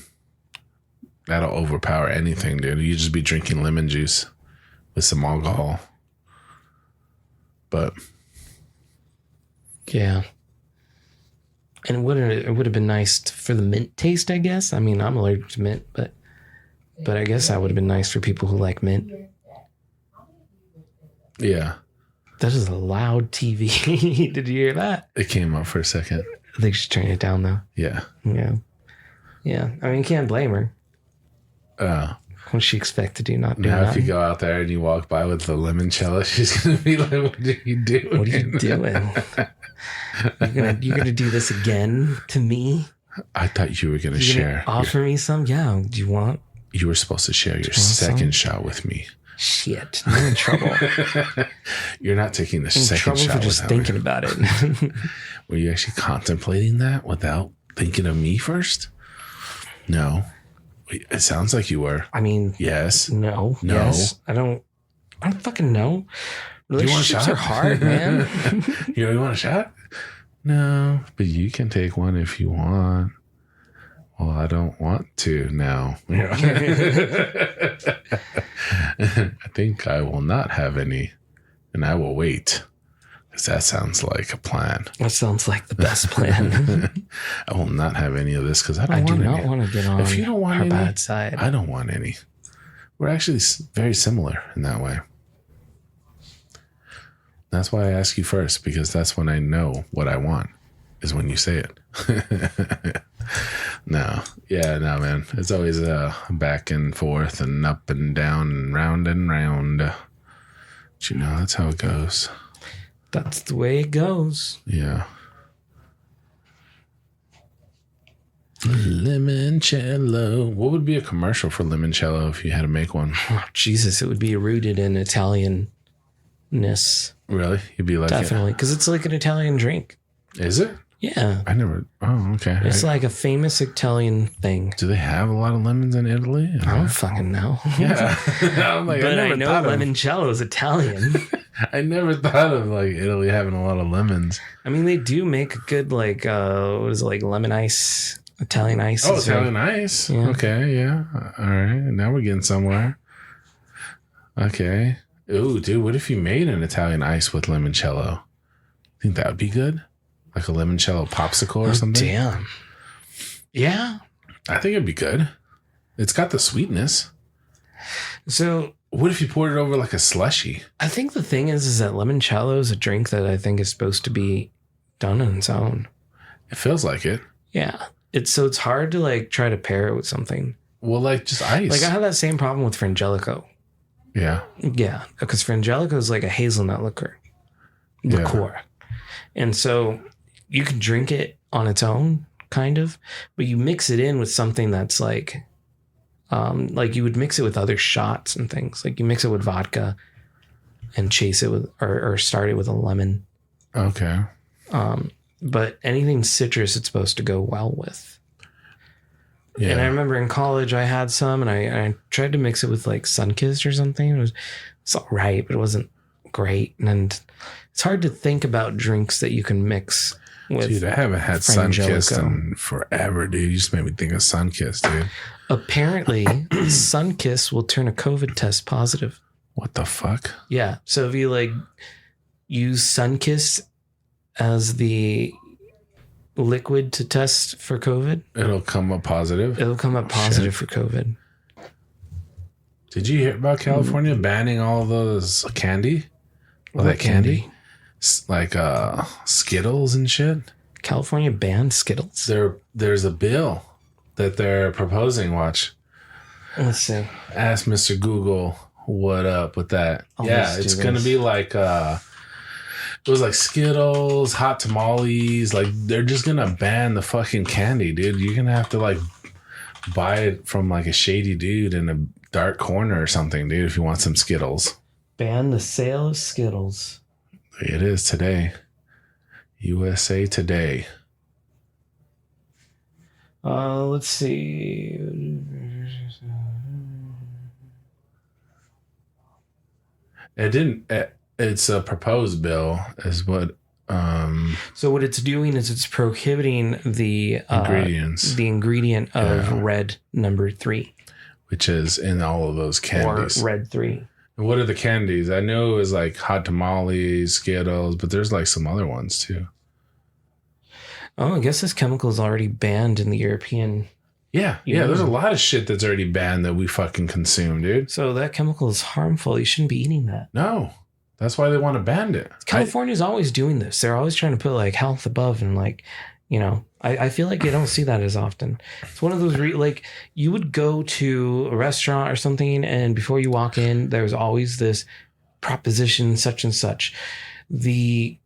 That'll overpower anything, dude. You just be drinking lemon juice with some alcohol. But yeah. And it would have been nice for the mint taste, I guess. I mean, I'm allergic to mint, but I guess that would have been nice for people who like mint. yeah, That is a loud TV. Did you hear that? it came up for a second. I think she's turning it down though. Yeah. Yeah. Yeah. I mean, you can't blame her. What's she expect to do? Not do Now, that. if you go out there and you walk by with the limoncello, she's gonna be like, "What are you doing? What are you doing? You're gonna do this again to me? I thought you were gonna You're share. gonna offer me some? Yeah. Do you want? You were supposed to share your want some? second shot with me. Shit. I'm in trouble. You're not taking the In second trouble shot for just without me. thinking about it. Were you actually contemplating that without thinking of me first? No. It sounds like you were. I mean, Yes. no. No. Yes. I don't fucking know. You want a Relationships shot? are hard, man. You really want a shot? No, but you can take one if you want. Well, I don't want to now. I think I will not have any, and I will wait. Because that sounds like a plan. That sounds like the best plan. I will not have any of this because I don't I want do not any. want to get on If you don't want her any, bad side. I don't want any. We're actually very similar in that way. That's why I ask you first, because that's when I know what I want, is when you say it. No, man. It's always back and forth and up and down and round and round. But you know, that's how it goes. That's the way it goes. Yeah. Limoncello. What would be a commercial for limoncello if you had to make one? Oh, Jesus, it would be rooted in Italianness. Really? You'd be like, Definitely. Because it's like an Italian drink. Is it? Yeah. I never. Oh, okay. It's like a famous Italian thing. Do they have a lot of lemons in Italy? I don't fucking know. Yeah. I'm like, But I never know thought of- limoncello is Italian. I never thought of like Italy having a lot of lemons. I mean, they do make a good, like, what is it, like lemon ice? Italian ice. Oh, is very- Italian ice. Yeah. Okay, yeah. All right. Now we're getting somewhere. Okay. Ooh, dude, what if you made an Italian ice with limoncello? Think that would be good? Like a limoncello popsicle or something? Damn. Yeah. I think it'd be good. It's got the sweetness. So What if you poured it over like a slushie? I think the thing is that limoncello is a drink that I think is supposed to be done on its own. It feels like it. Yeah. It's hard to like try to pair it with something. Well, like just ice. Like I have that same problem with Frangelico. Yeah. Yeah. Because Frangelico is like a hazelnut liquor. And so you can drink it on its own, kind of, but you mix it in with something that's like you would mix it with other shots and things. Like you mix it with vodka and chase it with, or start it with a lemon. Okay. But anything citrus, it's supposed to go well with. Yeah. And I remember in college I had some, and I tried to mix it with like Sunkist or something. It's all right, but it wasn't great. And it's hard to think about drinks that you can mix with. Dude, I haven't had Sunkist in forever, dude. You just made me think of Sunkist, dude. Apparently, Sunkist will turn a COVID test positive. What the fuck? Yeah. So if you like use Sunkist as the liquid to test for COVID, It'll come up positive. it'll come up positive for COVID. Did you hear about California banning all those candy? All that candy? Like Skittles and shit? California banned Skittles? There's a bill that they're proposing. Watch. Let's see. Ask Mr. Google what up with that. It's going to be like it was like Skittles, hot tamales. Like they're just going to ban the fucking candy, dude. You're going to have to like buy it from like a shady dude in a dark corner or something, dude, if you want some Skittles. Ban the sale of Skittles. It is today. USA Today. Let's see. It's a proposed bill, is what. So what it's doing is it's prohibiting the ingredients, the ingredient of red number 3, which is in all of those candies. Or red 3. And what are the candies? I know it was like hot tamales, Skittles, but there's like some other ones too. Oh, I guess this chemical is already banned in the European. Yeah. There's a lot of shit that's already banned that we fucking consume, dude. So that chemical is harmful. You shouldn't be eating that. No, that's why they want to ban it. California's always doing this. They're always trying to put like health above, and like, you know, I feel like you don't see that as often. It's one of those like you would go to a restaurant or something, and before you walk in, there's always this proposition such and such. The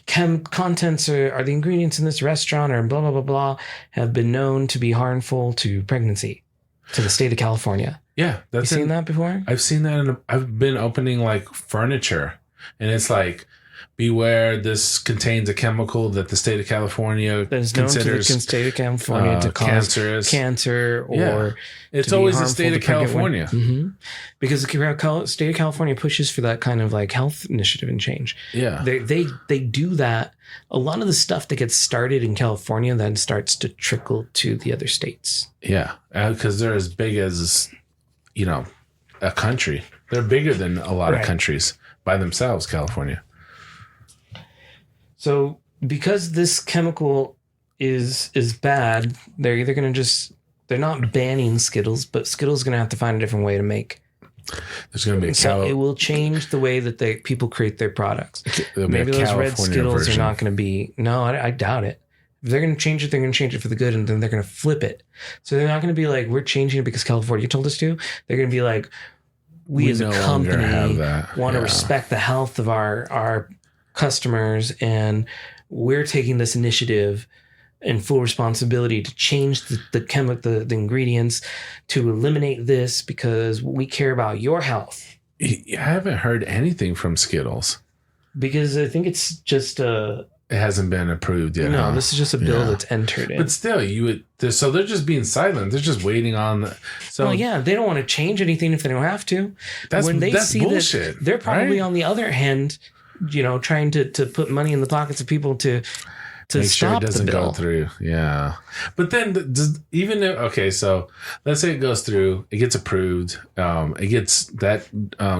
contents are the ingredients in this restaurant or blah, blah, blah, blah have been known to be harmful to pregnancy to the state of California. Yeah. You seen that before? I've seen that. I've been opening like furniture and it's like, beware, this contains a chemical that the state of California that is known to the state of California to cause cancer or it's always the state of California. Mm-hmm. Because the state of California pushes for that kind of like health initiative and change. Yeah. They do that. A lot of the stuff that gets started in California then starts to trickle to the other states. Yeah. Because they're as big as, you know, a country. They're bigger than a lot of countries by themselves, California. So because this chemical is bad, they're either going to they're not banning Skittles, but Skittles going to have to find a different way to make. There's going to be it will change the way that people create their products. Maybe those red Skittles are not going to be. No, I doubt it. If they're going to change it, they're going to change it for the good, and then they're going to flip it. So they're not going to be like, we're changing it because California told us to. They're going to be like, we as a company want to respect the health of our customers, and we're taking this initiative and full responsibility to change the ingredients to eliminate this because we care about your health. I haven't heard anything from Skittles because I think it's just it hasn't been approved yet. No, this is just a bill that's entered in. But still, so they're just being silent. They're just waiting on well, yeah, they don't want to change anything if they don't have to. That's bullshit. They're probably on the other hand, you know, trying to put money in the pockets of people to make stop sure it doesn't the bill. go through. Yeah. But then so let's say it goes through, it gets approved. It gets that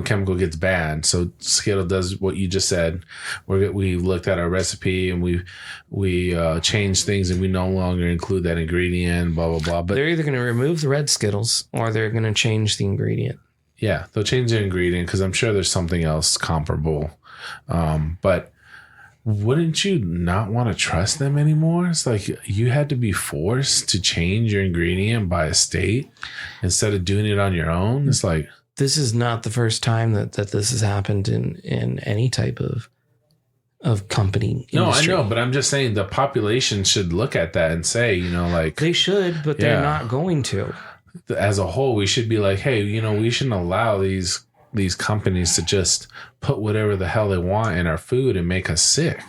chemical gets banned. So Skittle does what you just said. We looked at our recipe and we changed things and we no longer include that ingredient, blah, blah, blah. But they're either going to remove the red Skittles or they're going to change the ingredient. Yeah, they'll change the ingredient because I'm sure there's something else comparable. But wouldn't you not want to trust them anymore? It's like you had to be forced to change your ingredient by a state instead of doing it on your own. It's like, this is not the first time that this has happened in any type of company industry. No, I know, but I'm just saying the population should look at that and say, you know, like they should, but they're not going to. As a whole, we should be like, hey, you know, we shouldn't allow these companies to just put whatever the hell they want in our food and make us sick.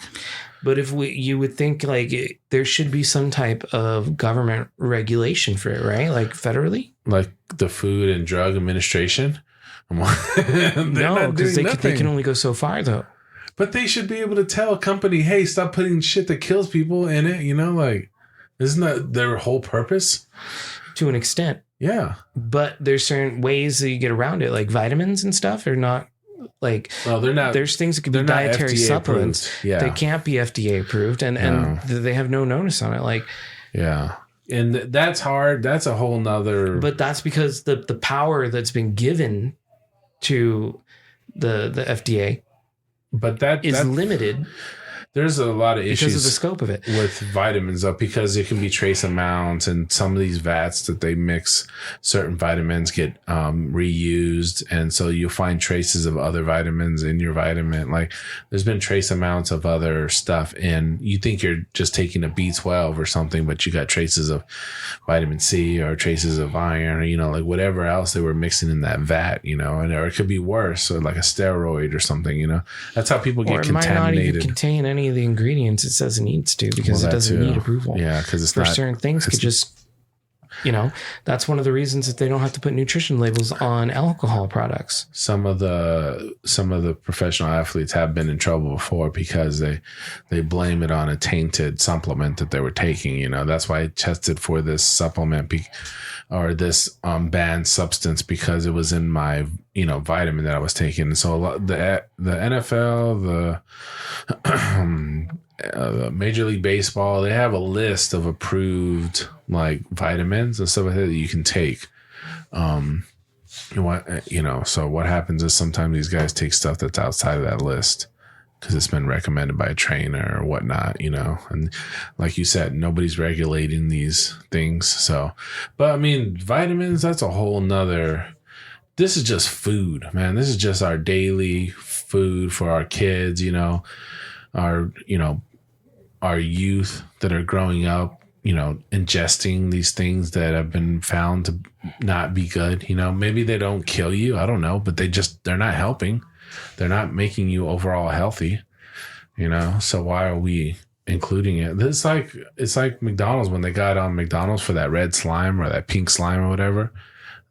But you would think like there should be some type of government regulation for it, right? Like federally, like the Food and Drug Administration. No, because they can only go so far though. But they should be able to tell a company, hey, stop putting shit that kills people in it. You know, like, isn't that their whole purpose? To an extent. Yeah. But there's certain ways that you get around it, like vitamins and stuff are not like, well, they're not, there's things that could be dietary supplements. Yeah. They can't be FDA approved and they have no notice on it. Like, yeah. And that's hard. That's a whole nother. But that's because the power that's been given to the FDA but that is limited. There's a lot of issues because of the scope of it with vitamins, though, because it can be trace amounts, and some of these vats that they mix certain vitamins get reused, and so you'll find traces of other vitamins in your vitamin. Like there's been trace amounts of other stuff, and you think you're just taking a B12 or something, but you got traces of vitamin C or traces of iron, or, like whatever else they were mixing in that vat, or it could be worse, or like a steroid or something. That's how people get contaminated. It might not even contain any of the ingredients it says it needs to, because it doesn't need approval. Yeah, because it's for certain things could just, that's one of the reasons that they don't have to put nutrition labels on alcohol products. Some of the professional athletes have been in trouble before because they blame it on a tainted supplement that they were taking. That's why I tested for this supplement or this banned substance, because it was in my vitamin that I was taking. So the NFL, the Major League Baseball, they have a list of approved like vitamins and stuff like that you can take. So what happens is sometimes these guys take stuff that's outside of that list because it's been recommended by a trainer or whatnot, and like you said, nobody's regulating these things. So, but I mean, vitamins, that's a whole nother, this is just food, man. This is just our daily food for our kids, our youth that are growing up, ingesting these things that have been found to not be good. Maybe they don't kill you, I don't know, but they're not helping. They're not making you overall healthy, so why are we including it? It's like McDonald's, when they got on McDonald's for that red slime or that pink slime or whatever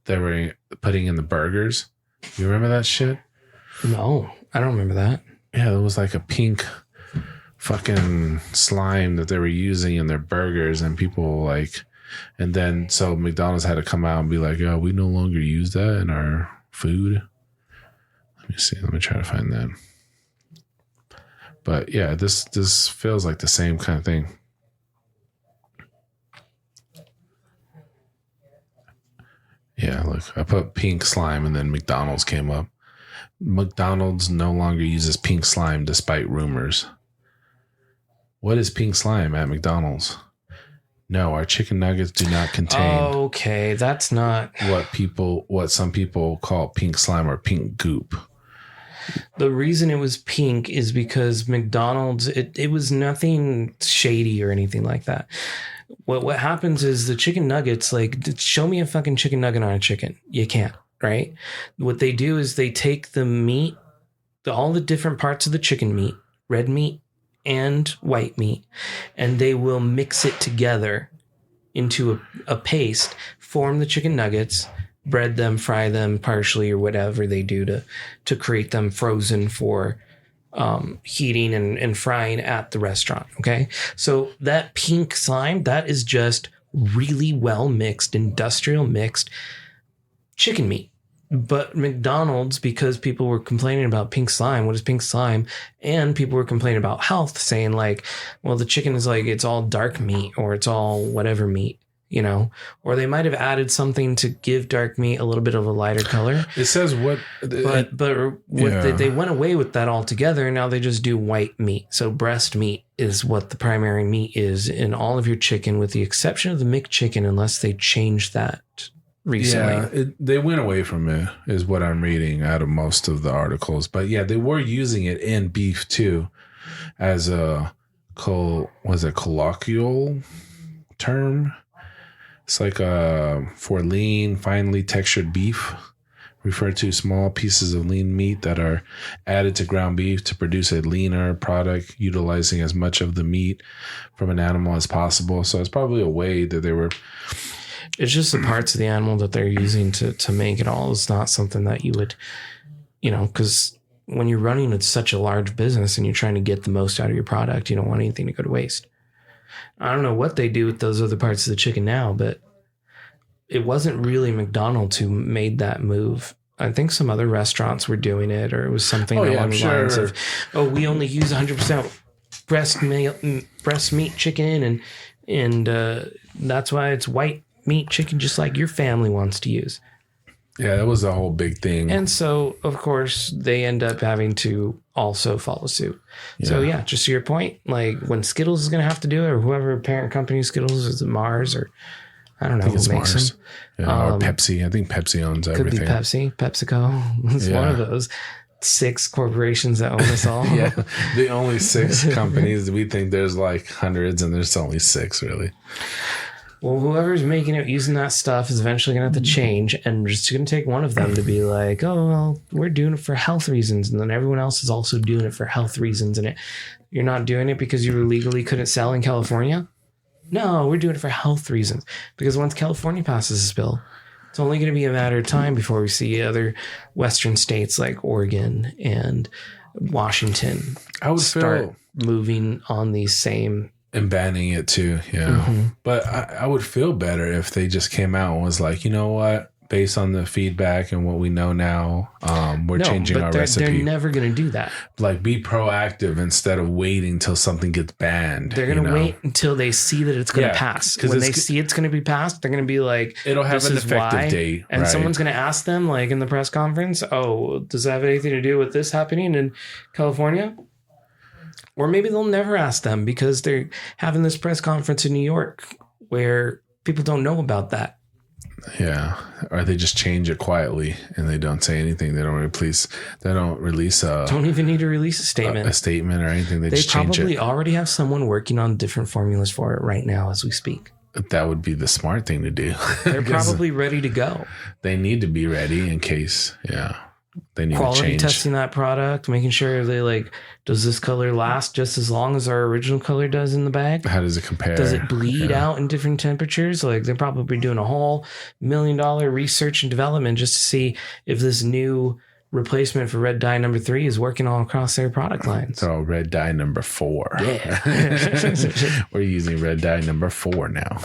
they were putting in the burgers. You remember that shit? No, I don't remember that. Yeah, it was like a pink fucking slime that they were using in their burgers, and people and then so McDonald's had to come out and be like, "Oh, we no longer use that in our food." Let me see. Let me try to find that. But yeah, this feels like the same kind of thing. Yeah, look, I put pink slime and then McDonald's came up. McDonald's no longer uses pink slime despite rumors. What is pink slime at McDonald's? No, our chicken nuggets do not contain. Okay, that's not what some people call pink slime or pink goop. The reason it was pink is because McDonald's, it was nothing shady or anything like that. What happens is the chicken nuggets, show me a fucking chicken nugget on a chicken. You can't, right? What they do is they take the meat, all the different parts of the chicken meat, red meat and white meat, and they will mix it together into a paste, form the chicken nuggets, bread them, fry them partially or whatever they do to create them frozen for heating and frying at the restaurant. Okay. So that pink slime, that is just really well mixed, industrial mixed chicken meat. But McDonald's, because people were complaining about pink slime, what is pink slime? And people were complaining about health, saying well, the chicken is it's all dark meat or it's all whatever meat. Or they might have added something to give dark meat a little bit of a lighter color. It says what, they went away with that altogether. And now they just do white meat. So breast meat is what the primary meat is in all of your chicken, with the exception of the McChicken, unless they changed that recently. Yeah, they went away from it, is what I'm reading out of most of the articles. But yeah, they were using it in beef too, as a colloquial term. It's for lean, finely textured beef, referred to small pieces of lean meat that are added to ground beef to produce a leaner product, utilizing as much of the meat from an animal as possible. So it's probably a way that they were... It's just the parts of the animal that they're using to make it all. It's not something that you would, because when you're running such a large business and you're trying to get the most out of your product, you don't want anything to go to waste. I don't know what they do with those other parts of the chicken now, but it wasn't really McDonald's who made that move. I think some other restaurants were doing it, or it was something along the lines of, we only use 100% breast meat chicken, and that's why it's white meat chicken, just like your family wants to use. Yeah, that was the whole big thing. And so, of course, they end up having to also follow suit. Yeah. So, yeah, just to your point, like when Skittles is going to have to do it, or whoever parent company Skittles, is it Mars, or I don't know who makes Mars. them. Yeah, or Pepsi. I think Pepsi owns everything. Could be Pepsi, PepsiCo. It's one of those 6 corporations that own us all. Yeah, the only 6 companies. We think there's like hundreds, and there's only 6 really. Well, whoever's making it using that stuff is eventually going to have to change, and just going to take one of them to be like, oh, well, we're doing it for health reasons, and then everyone else is also doing it for health reasons, and you're not doing it because you legally couldn't sell in California? No, we're doing it for health reasons, because once California passes this bill, it's only going to be a matter of time before we see other Western states like Oregon and Washington start moving on these same... And banning it too, yeah. Mm-hmm. But I would feel better if they just came out and was like, you know what? Based on the feedback and what we know now, we're changing our recipe. They're never going to do that. Like, be proactive instead of waiting till something gets banned. They're going to wait until they see that it's going to pass. When they see it's going to be passed, they're going to be like, it'll have an effective date. And someone's going to ask them, like in the press conference, oh, does that have anything to do with this happening in California? Or maybe they'll never ask them because they're having this press conference in New York where people don't know about that. Yeah. Or they just change it quietly and they don't say anything. They don't release don't even need to release a statement. A statement or anything. They just change it. They probably already have someone working on different formulas for it right now as we speak. That would be the smart thing to do. They're probably ready to go. They need to be ready in case, they need quality to change. Testing that product, making sure they like, does this color last just as long as our original color does in the bag? How does it compare? Does it bleed out in different temperatures? Like, they're probably doing a whole $1 million research and development just to see if this new replacement for red dye number 3 is working all across their product lines. So red dye number 4. Yeah. We're using red dye number 4 now.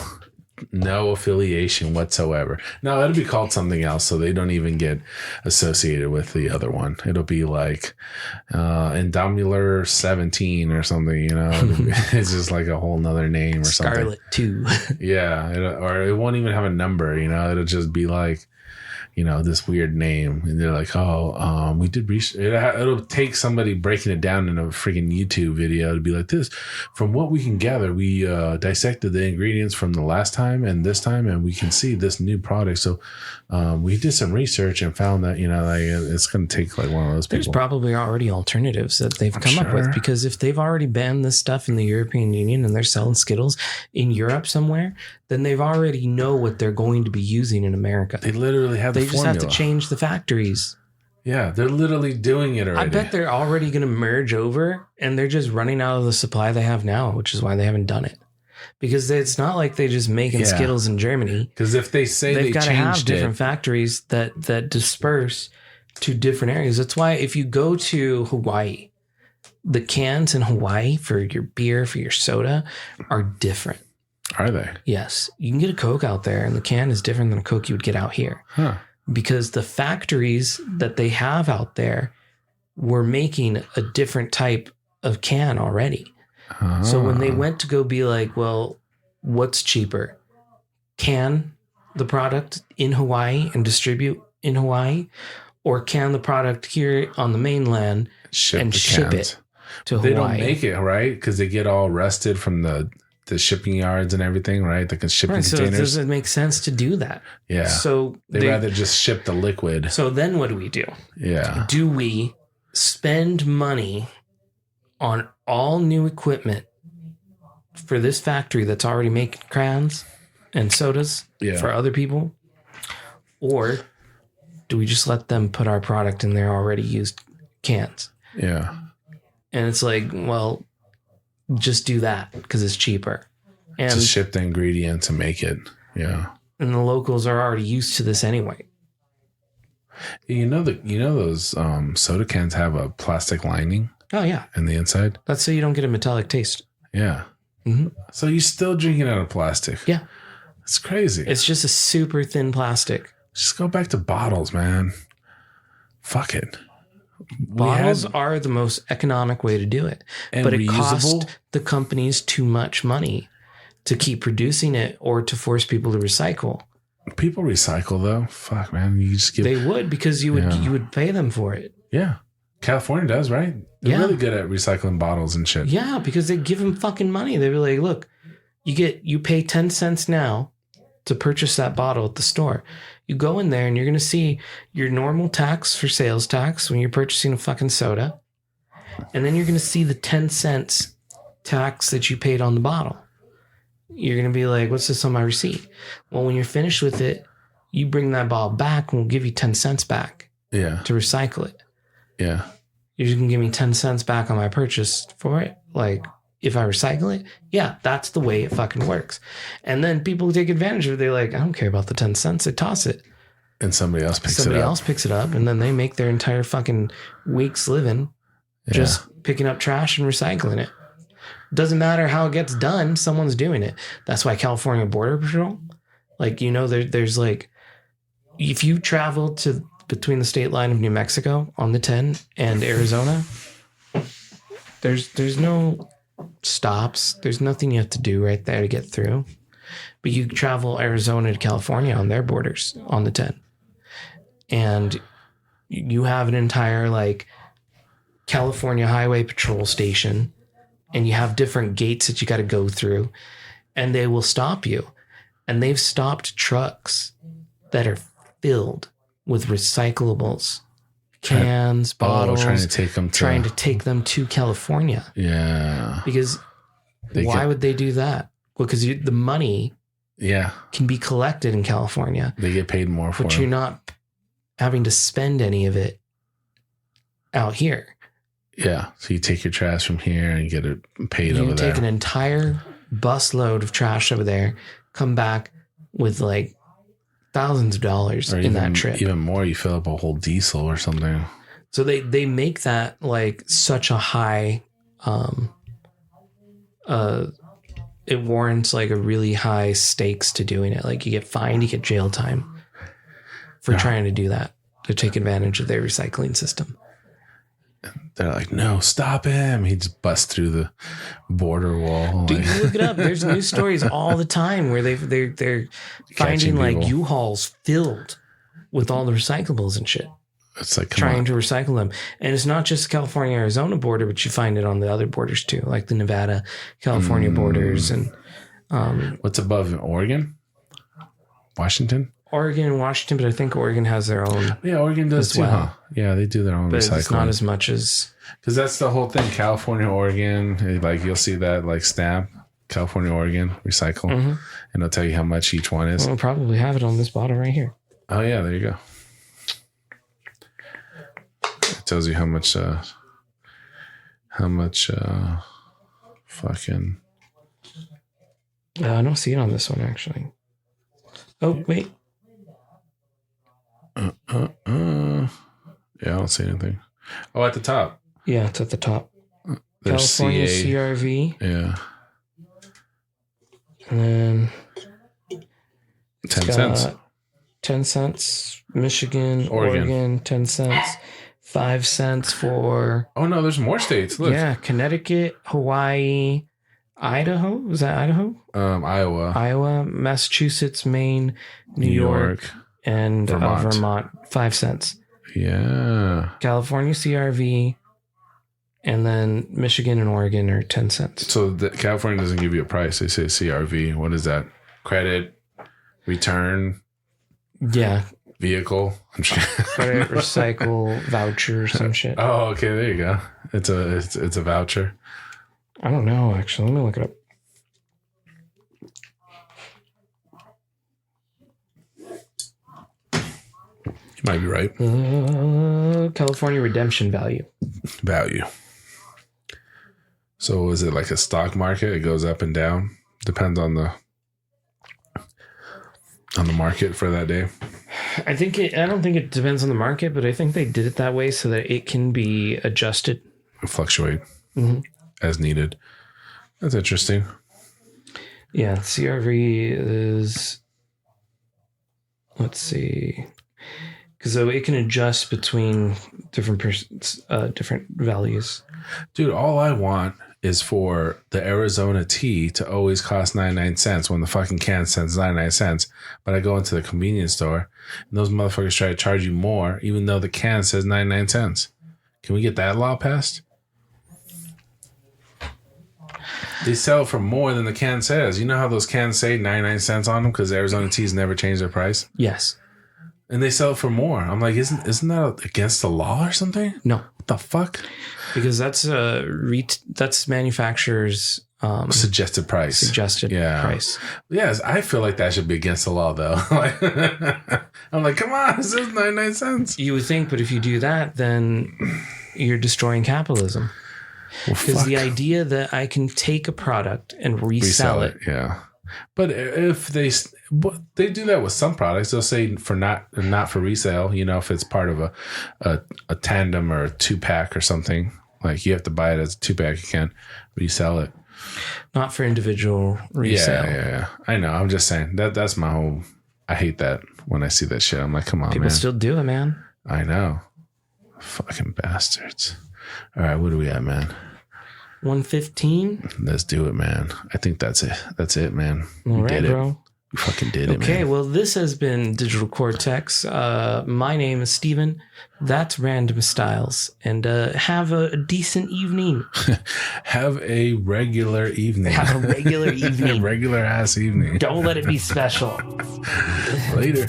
No affiliation whatsoever. No, it'll be called something else, so they don't even get associated with the other one. It'll be like Indomular 17 or something, It's just like a whole nother name or something. Scarlet 2. Yeah, or it won't even have a number, It'll just be like, this weird name. And they're like, we did research. It'll take somebody breaking it down in a freaking YouTube video to be like this. From what we can gather, we dissected the ingredients from the last time and this time, and we can see this new product. So we did some research and found that, it's going to take like one of those people. There's probably already alternatives that they've come up with, because if they've already banned this stuff in the European Union and they're selling Skittles in Europe somewhere, then they've already know what they're going to be using in America. They literally have the formula. They just have to change the factories. Yeah, they're literally doing it already. I bet they're already going to merge over, and they're just running out of the supply they have now, which is why they haven't done it. Because it's not like they're just making Skittles in Germany. Because if they say they've got to have different factories that disperse to different areas. That's why if you go to Hawaii, the cans in Hawaii for your beer, for your soda, are different. Are they? Yes. You can get a Coke out there, and the can is different than a Coke you would get out here. Huh. Because the factories that they have out there were making a different type of can already. So when they went to go be like, well, what's cheaper? Can the product in Hawaii and distribute in Hawaii? Or can the product here on the mainland ship it to Hawaii? They don't make it, right? Because they get all rusted from the shipping yards and everything, right? The shipping containers. So it doesn't make sense to do that. Yeah. So they rather just ship the liquid. So then what do we do? Yeah. Do we spend money on all new equipment for this factory that's already making crayons and sodas for other people? Or do we just let them put our product in their already used cans? Yeah. And it's like, well, just do that because it's cheaper. And just ship the ingredients and make it. Yeah. And the locals are already used to this anyway. Those soda cans have a plastic lining. Oh yeah. In the inside. That's so you don't get a metallic taste. Yeah. Mm-hmm. So you're still drinking out of plastic. Yeah. It's crazy. It's just a super thin plastic. Just go back to bottles, man. Fuck it. Bottles are the most economic way to do it. But it costs the companies too much money to keep producing it or to force people to recycle. People recycle though. Fuck, man. You just give. They would, because you would pay them for it. Yeah. California does, right? They're really good at recycling bottles and shit. Yeah, because they give them fucking money. They be like, look, you pay 10 cents now to purchase that bottle at the store. You go in there and you're going to see your normal tax for sales tax when you're purchasing a fucking soda. And then you're going to see the 10 cents tax that you paid on the bottle. You're going to be like, what's this on my receipt? Well, when you're finished with it, you bring that bottle back and we'll give you 10 cents back to recycle it. Yeah. You're just going to give me 10 cents back on my purchase for it. Like, if I recycle it, yeah, that's the way it fucking works. And then people take advantage of it. They're like, I don't care about the 10 cents. They toss it. And somebody else picks it up. And then they make their entire fucking week's living just picking up trash and recycling it. Doesn't matter how it gets done. Someone's doing it. That's why California Border Patrol, like, you know, there's like, if you travel between the state line of New Mexico on the 10 and Arizona, there's no stops. There's nothing you have to do right there to get through. But you travel Arizona to California on their borders on the 10. And you have an entire like California Highway Patrol station, and you have different gates that you got to go through, and they will stop you. And they've stopped trucks that are filled with recyclables, cans, bottles, trying to take them to California. Yeah. Because why would they do that? Well, because the money can be collected in California. They get paid more for it. But you're not having to spend any of it out here. Yeah. So you take your trash from here and get it paid over there. You take an entire bus load of trash over there, come back with like thousands of dollars in that trip. Even more, you fill up a whole diesel or something. So they make that like such a high, it warrants like a really high stakes to doing it. Like you get fined, you get jail time for trying to do that, to take advantage of their recycling system. They're like, no, stop him. He just busts through the border wall. Dude, you look it up. There's news stories all the time where they're finding like U-Hauls filled with all the recyclables and shit. It's like trying to recycle them. And it's not just the California Arizona border, but you find it on the other borders too, like the Nevada, California borders. And what's above Oregon? Washington? Oregon and Washington, but I think Oregon has their own. Yeah, Oregon does too. Huh? Yeah, they do their own but recycling. It's not as much as, because that's the whole thing. California, Oregon, like you'll see that like stamp, California, Oregon, recycle, and it'll tell you how much each one is. We'll probably have it on this bottle right here. Oh yeah, there you go. It tells you how much fucking. I don't see it on this one actually. Oh wait. Yeah, I don't see anything. Oh, at the top. Yeah, it's at the top. There's California CRV. Yeah. And then 10 cents. 10 cents. Michigan, Oregon, 10 cents. 5 cents for. Oh no, there's more states. Look. Yeah, Connecticut, Hawaii, Idaho. Was that Idaho? Iowa, Massachusetts, Maine, New York. And Vermont, 5 cents. Yeah. California CRV, and then Michigan and Oregon are 10 cents. So California doesn't give you a price. They say CRV. What is that? Credit, return, vehicle. Credit, recycle, voucher, some shit. Oh, okay. There you go. It's a voucher. I don't know. Actually, let me look it up. You might be right. California redemption value. So is it like a stock market? It goes up and down. Depends on the market for that day. I don't think it depends on the market, but I think they did it that way so that it can be adjusted. Fluctuate as needed. That's interesting. Yeah, CRV is. Let's see. Because it can adjust between different values. Dude, all I want is for the Arizona tea to always cost 99 cents when the fucking can says 99 cents. But I go into the convenience store and those motherfuckers try to charge you more, even though the can says 99 cents. Can we get that law passed? They sell for more than the can says. You know how those cans say 99 cents on them because Arizona teas never change their price? Yes. And they sell it for more. I'm like, isn't that against the law or something? No. What the fuck? Because that's manufacturer's suggested price. Price. Yes, I feel like that should be against the law, though. I'm like, come on, this is 99 cents. You would think, but if you do that, then you're destroying capitalism. Because the idea that I can take a product and resell it. Yeah. But if they do that with some products, they'll say for not for resale, you know, if it's part of a tandem or a 2-pack or something, like you have to buy it as a 2-pack, you can resell it. Not for individual resale. Yeah. I know. I'm just saying that's my whole, I hate that when I see that shit. I'm like, come on, People man. still do it, man. I know. Fucking bastards. All right, what are we at, man? 115. Let's do it, man. I think that's it. That's it, man. All right, bro. You fucking did it, man. Okay, well, this has been Digital Cortex. My name is Steven. That's RandomStylez. And have a decent evening. Have a regular evening. Have a regular evening. A regular ass evening. Don't let it be special. Later.